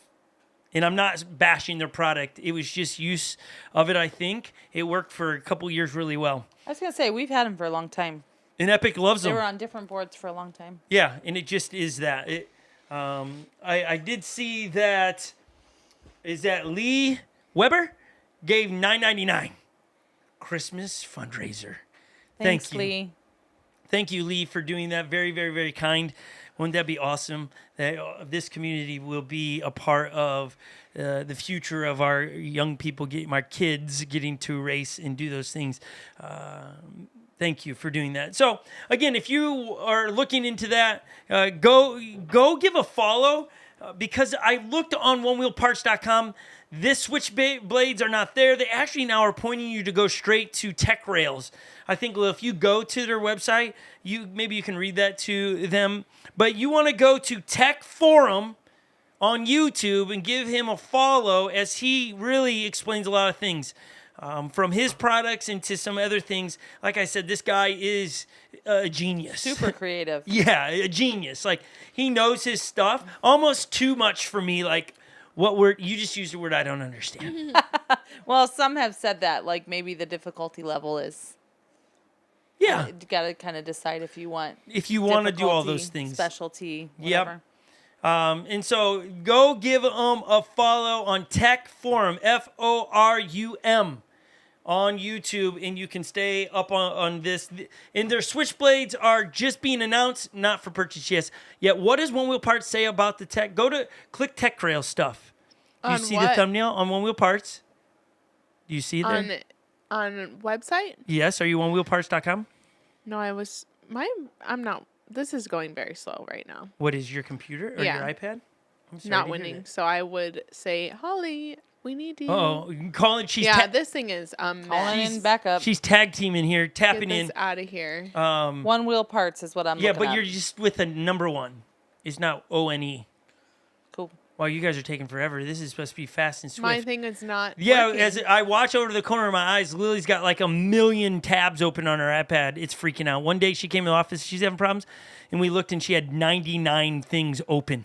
And I'm not bashing their product. It was just use of it, I think. It worked for a couple years really well. I was going to say, we've had them for a long time. And Epic loves them. They were on different boards for a long time. Yeah, and it just is that. I did see that, is that Lee Weber gave $9.99. Christmas fundraiser. Thanks, Thank you. Lee. Thank you, Lee, for doing that. Very, very, very kind. Wouldn't that be awesome? That this community will be a part of the future of our young people, my kids getting to race and do those things. Thank you for doing that. So again, if you are looking into that, go give a follow because I looked on onewheelparts.com. This switchblades are not there. They actually now are pointing you to go straight to Tech Rails. I think if you go to their website, maybe you can read that to them. But you want to go to Tech Forum on YouTube and give him a follow as he really explains a lot of things. From his products into some other things. Like I said, this guy is a genius. Super creative. Yeah, a genius. Like, he knows his stuff. Almost too much for me. Like, what word? You just used a word I don't understand. Well, some have said that. Like, maybe the difficulty level is... Yeah. You got to kind of decide if you want... If you want to do all those things. Specialty, whatever. Yep. And so, go give them a follow on Tech Forum, Forum. On YouTube, and you can stay up on this. And their switchblades are just being announced, not for purchase yet. What does One Wheel Parts say about the tech? Click Tech Rail stuff. Do you see the thumbnail on One Wheel Parts? Do you see that? On website? Yes. Are you onewheelparts.com? No, I'm not. This is going very slow right now. What is your computer or your iPad? I'm sorry Not to hear winning. that. So I would say, Holly, we need you. Oh, calling. This thing is Calling in backup. She's tag teaming here, tapping Get in. this out of here. One Wheel Parts is what I'm looking at. Yeah, but you're just with a number one. It's not ONE. Cool. Wow, you guys are taking forever. This is supposed to be fast and swift. My thing is not. Yeah, working. as I watch over to the corner of my eyes, Lily's got like 1 million tabs open on her iPad. It's freaking out. One day she came in the office, she's having problems, and we looked and she had 99 things open.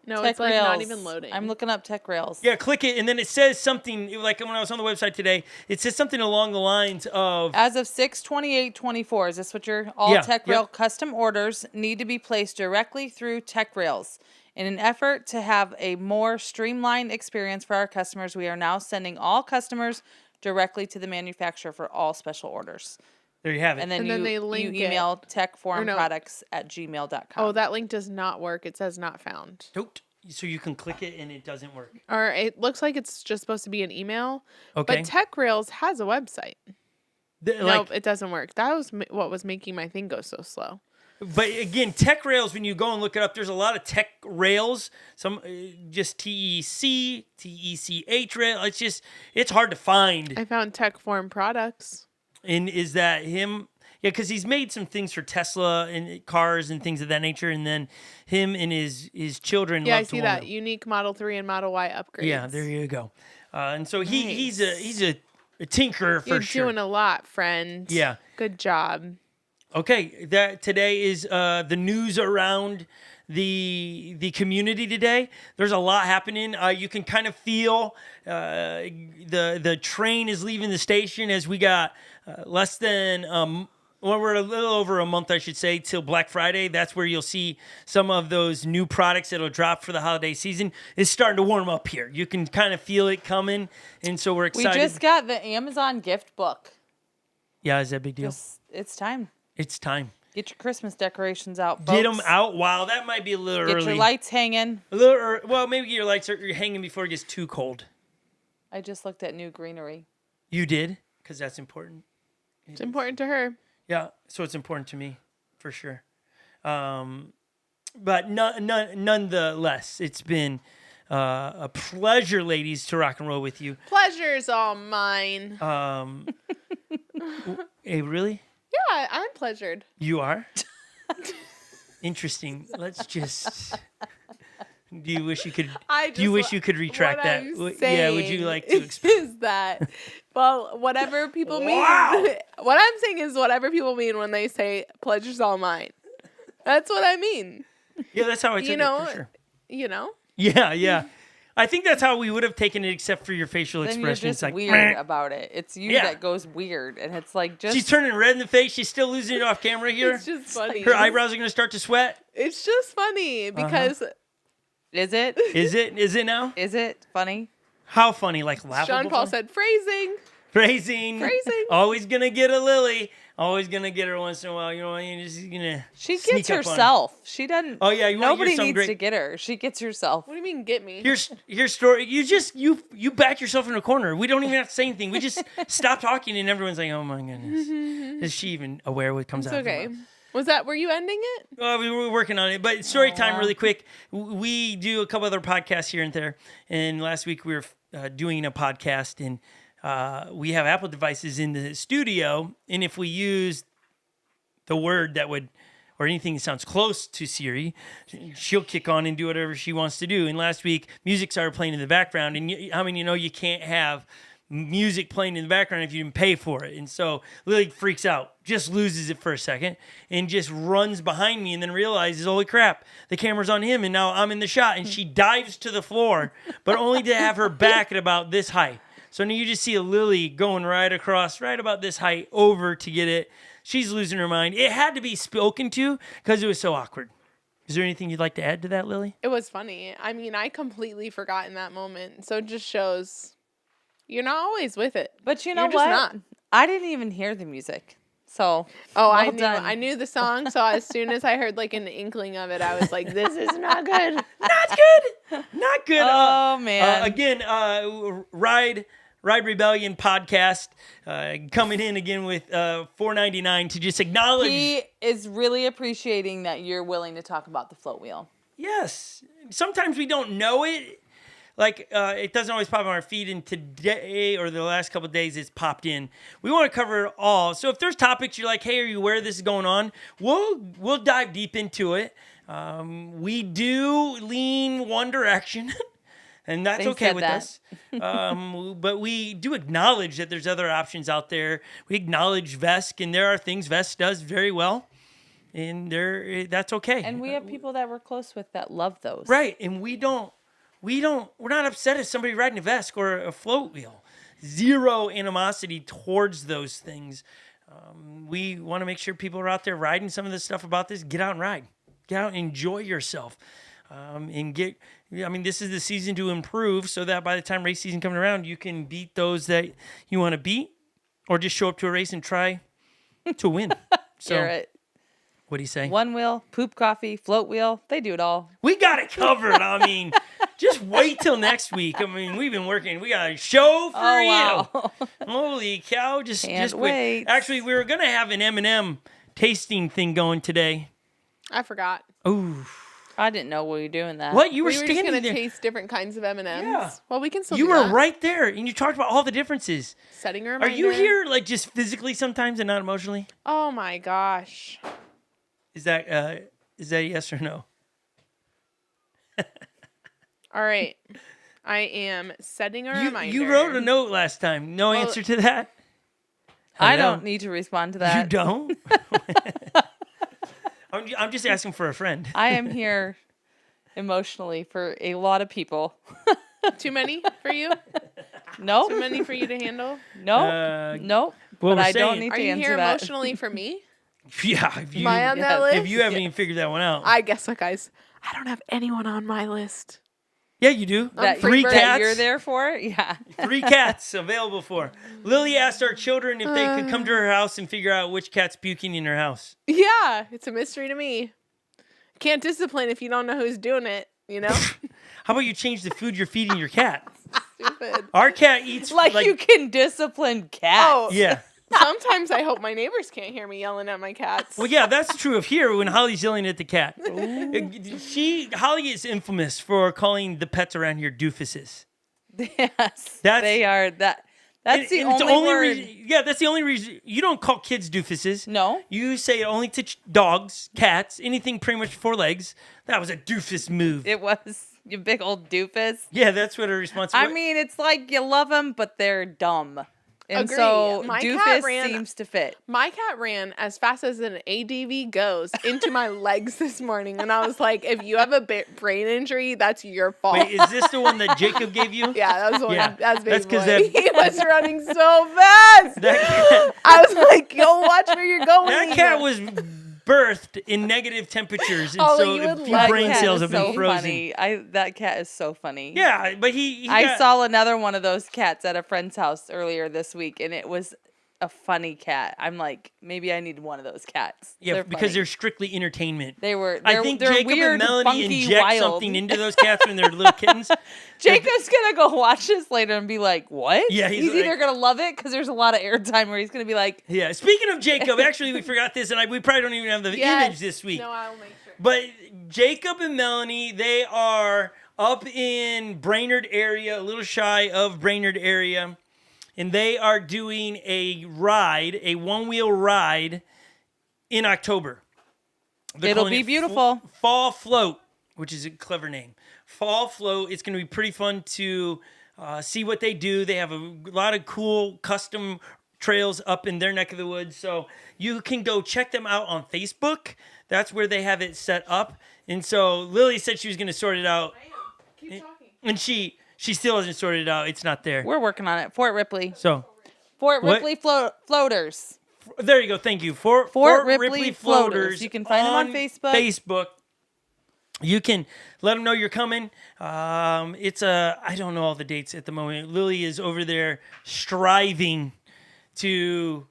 No, Tech it's like Rails. not even loading. I'm looking up Tech Rails. Yeah, click it, and then it says something, like when I was on the website today, it says something along the lines of... As of 6/28/24, is this what all Tech Rail custom orders need to be placed directly through Tech Rails? In an effort to have a more streamlined experience for our customers, we are now sending all customers directly to the manufacturer for all special orders. There you have it. And then they you link email techforumproducts it. at gmail.com. Oh, that link does not work. It says not found. Nope. So you can click it and it doesn't work. Or it looks like it's just supposed to be an email. Okay. But Tech Rails has a website. Nope, it doesn't work. That was what was making my thing go so slow. But again, Tech Rails, when you go and look it up, there's a lot of Tech Rails. Some just TEC, TECH rail. It's hard to find. I found Tech Form Products. And is that him? Yeah, because he's made some things for Tesla and cars and things of that nature. And then him and his children. Yeah, love I see to that. wheel. Unique Model 3 and Model Y upgrades. Yeah, there you go. And so he's a tinkerer for sure. You're doing a lot, friend. Yeah. Good job. Okay, that today is the news around the community today. There's a lot happening. You can kind of feel the train is leaving the station as we got less than we're a little over a month, I should say, till Black Friday. That's where you'll see some of those new products that'll drop for the holiday season. It's starting to warm up here. You can kind of feel it coming, and so we're excited. We just got the Amazon gift book. Yeah, is that a big deal? It's time. It's time. Get your Christmas decorations out, folks. Get them out. Wow, that might be a little early. Get your lights hanging. A little early. Well, maybe your lights are hanging before it gets too cold. I just looked at new greenery. You did? Because that's important. It's important to her. Yeah, so it's important to me, for sure. But nonetheless, it's been a pleasure, ladies, to rock and roll with you. Pleasure's all mine. Hey, really? Yeah, I'm pleasured. You are? Interesting. Let's just. Do you wish you could? Do you wish you could retract that? Yeah. Would you like to? Is that? Well, whatever people mean. Wow. What I'm saying is whatever people mean when they say "pleasure's all mine." That's what I mean. Yeah, that's how I took You know. it for sure. You know. Yeah. I think that's how we would have taken it, except for your facial Then expression. you're It's just like weird "Meh." about it. It's you Yeah. that goes weird, and it's like just. She's turning red in the face. She's still losing it off camera here. It's just funny. Her eyebrows are going to start to sweat. It's just funny because Is it? Is it? Is it now? Is it funny? How funny? Like laughable? Sean Paul funny? said, "Phrasing." Phrasing. Phrasing. Always going to get a Lily. Always going to get her once in a while. You know, you're just going to. She gets herself. She doesn't. Oh, yeah. You wanna hear Nobody some needs great- to get her. She gets herself. What do you mean, get me? Here's story. You back yourself in a corner. We don't even have to say anything. We just stop talking, and everyone's like, "Oh my goodness, is she even aware what comes It's out?" okay. Of her mouth? Were you ending it? Well, we were working on it, but story time really quick. We do a couple other podcasts here and there, and last week we were doing a podcast, and we have Apple devices in the studio, and if we use the word that would, or anything that sounds close to Siri, she'll kick on and do whatever she wants to do. And last week, music started playing in the background, and you can't have music playing in the background if you didn't pay for it. And so Lily freaks out, just loses it for a second, and just runs behind me, and then realizes, holy crap, the camera's on him, and now I'm in the shot. And she dives to the floor, but only to have her back at about this height. So now you just see a Lily going right across, right about this height, over to get it. She's losing her mind. It had to be spoken to because it was so awkward. Is there anything you'd like to add to that, Lily? It was funny. I mean, I completely forgot in that moment. So it just shows you're not always with it. But you know You're just what? not. I didn't even hear the music. So. Oh, well done. I knew the song. So as soon as I heard like an inkling of it, I was like, "This is not good." Not good. Not good. Oh, man. Again, Ride Rebellion podcast coming in again with $4.99 to just acknowledge. He is really appreciating that you're willing to talk about the float wheel. Yes. Sometimes we don't know it. Like, it doesn't always pop on our feed, and today or the last couple of days it's popped in. We want to cover it all. So if there's topics you're like, hey, are you aware this is going on? We'll dive deep into it. We do lean one direction, and that's They okay said with that. us. But we do acknowledge that there's other options out there. We acknowledge Vesk, and there are things Vesk does very well, and that's okay. And we have people that we're close with that love those. Right, and we're not upset at somebody riding a Vesk or a float wheel. Zero animosity towards those things. We want to make sure people are out there riding some of the stuff about this. Get out and ride. Get out and enjoy yourself. This is the season to improve so that by the time race season comes around, you can beat those that you want to beat, or just show up to a race and try to win. So, Garrett. what do you say? One wheel, poop coffee, float wheel. They do it all. We got it covered. Just wait till next week. We've been working. We got a show for you. Wow. Holy cow! Just Can't wait. wait. Actually, we were gonna have an M&M tasting thing going today. I forgot. Ooh, I didn't know we were doing that. what? You were We were just standing gonna there. taste different kinds of M&Ms. Yeah. Well, we can still. You do were that. right there, and you talked about all the differences. Setting a Are reminder. you here like just physically sometimes and not emotionally? Oh my gosh. Is that a yes or no? All right. I am setting a reminder. You wrote a note last time. No answer to that. I Hello? don't need to respond to that. You don't? I'm just asking for a friend. I am here emotionally for a lot of people. Too many for you? Nope. Too many for you to handle? Nope. Nope. What But we're I don't saying- need Are to you answer here that. emotionally for me? Yeah, if you, Am I on that yes. list? if you haven't even figured that one out. I guess what, guys? I don't have anyone on my list. Yeah, you do. That, Three Freebird, that cats. you're there for? Yeah. 3 cats available for. Lily asked our children if they could come to her house and figure out which cat's puking in her house. Yeah, it's a mystery to me. Can't discipline if you don't know who's doing it, you know? How about you change the food you're feeding your cat? Stupid. Our cat eats Like you can discipline cats. Oh, Yeah. sometimes I hope my neighbors can't hear me yelling at my cats. Well, yeah, that's true of here when Holly's yelling at the cat. Holly is infamous for calling the pets around here doofuses. Yes. That's- they are that. That's the it's only word. reason. Yeah, that's the only reason. You don't call kids doofuses. No. You say it only to dogs, cats, anything pretty much 4 legs. That was a doofus move. It was, you big old doofus. Yeah, that's what a response was. I mean, it's like you love them, but they're dumb. And Agree. so My cat doofus ran- seems to fit. My cat ran as fast as an ADV goes into my legs this morning. And I was like, if you have a brain injury, that's your fault. Wait, is this the one that Jacob gave you? Yeah, that was the one. Yeah, That's that's 'cause boy. that- He was running so fast. That I was like, yo, watch where you're going. that cat was birthed in negative temperatures, and Oh, so you a would few love brain that. cells Is have been so frozen. funny. That cat is so funny. Yeah, but he I got- saw another one of those cats at a friend's house earlier this week, and it was a funny cat. I'm like, maybe I need one of those cats. Yeah, They're because funny. they're strictly entertainment. I think they're Jacob weird, and Melanie funky, inject wild. something into those cats when they're little kittens. Jacob's gonna go watch this later and be like, "What?" Yeah, he's either like- gonna love it because there's a lot of airtime where he's gonna be like, Yeah, speaking of Jacob, actually we forgot this, and we probably don't even have the Yes. image this week. No, I'll make sure. But Jacob and Melanie, they are up in Brainerd area, a little shy of Brainerd area, and they are doing a ride, a one-wheel ride in October. They're "It'll calling be it beautiful." Fall Float, which is a clever name. Fall Float. It's going to be pretty fun to see what they do. They have a lot of cool custom trails up in their neck of the woods. So you can go check them out on Facebook. That's where they have it set up. And so Lily said she was going to sort it out. Keep talking. And she still hasn't sorted it out. It's not there. We're working on it. Fort Ripley. So Fort What? Ripley floaters. there you go. Thank you. Fort Ripley Floaters. You can find them on Facebook. Facebook. You can let them know you're coming. I don't know all the dates at the moment. Lily is over there striving to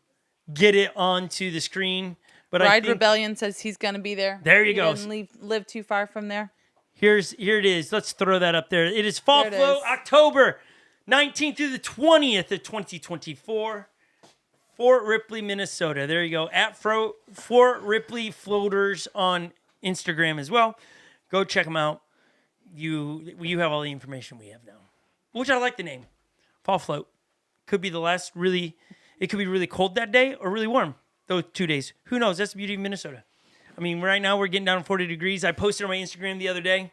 get it onto the screen. But I Ride think Rebellion says he's gonna be there. There you He go. doesn't live too far from there. here it is. Let's throw that up there. It is Fall There it Float, is. October 19th through the 20th of 2024. Fort Ripley, Minnesota. There you go. At Fort Ripley Floaters on Instagram as well. Go check them out. You have all the information we have now, which I like the name. Fall Float. Could be the last it could be really cold that day or really warm those 2 days. Who knows? That's the beauty of Minnesota. I mean, right now we're getting down to 40 degrees. I posted on my Instagram the other day.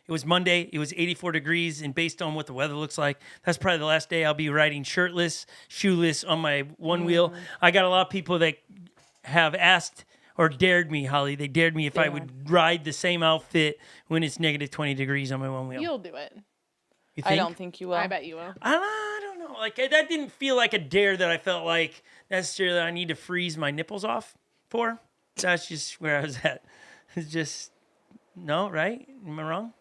It was Monday. It was 84 degrees, and based on what the weather looks like, that's probably the last day I'll be riding shirtless, shoeless on my one wheel. I got a lot of people that have asked or dared me, Holly. They dared me if I would ride the same outfit when it's negative 20 degrees on my one wheel. You'll do it. You I don't think you will. I bet you will. I don't know. Like that didn't feel like a dare that I felt like necessarily I need to freeze my nipples off for. That's just where I was at. It's just no, right? Am I wrong?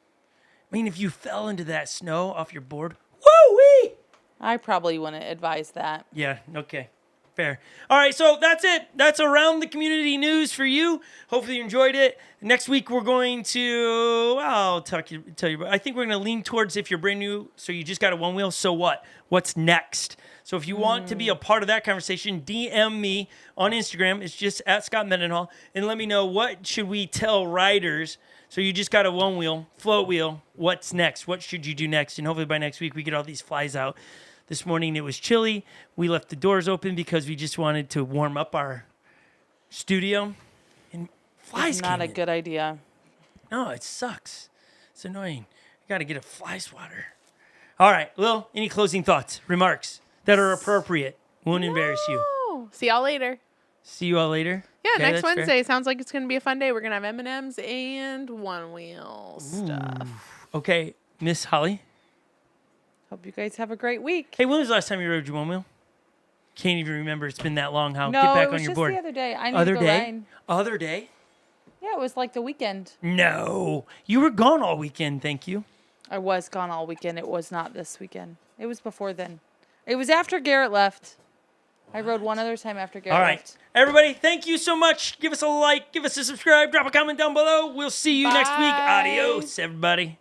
I mean, if you fell into that snow off your board, woo-wee! I probably wouldn't advise that. Yeah, okay. Fair. All right, so that's it. That's around the community news for you. Hopefully you enjoyed it. Next week we're going to, I'll tell you, I think we're going to lean towards if you're brand new, so you just got a one wheel, so what? What's next? So if you want to be a part of that conversation, DM me on Instagram. It's just at Scot Mendenhall, and let me know what should we tell riders. So you just got a one wheel, float wheel. What's next? What should you do next? And hopefully by next week we get all these flies out. This morning it was chilly. We left the doors open because we just wanted to warm up our studio. And flies It's not a came in. good idea. No, it sucks. It's annoying. I got to get a fly swatter. All right, Lil, any closing thoughts, remarks that are appropriate? Won't embarrass you. Oh, see y'all later. See you all later. Yeah, Okay, next that's fair. Wednesday. Sounds like it's going to be a fun day. We're going to have M&Ms and one wheel stuff. Okay, Miss Holly. Hope you guys have a great week. Hey, when was the last time you rode your one wheel? Can't even remember. It's been that long. How? No, Get back it was on your just board. the other day. I need Other to go day? ride. Other day? Yeah, it was like the weekend. No. You were gone all weekend, thank you. I was gone all weekend. It was not this weekend. It was before then. It was after Garrett left. I rode one other time after Garrett All right. left. Everybody, thank you so much. Give us a like, give us a subscribe, drop a comment down below. We'll see you next week. Bye. Adios, everybody.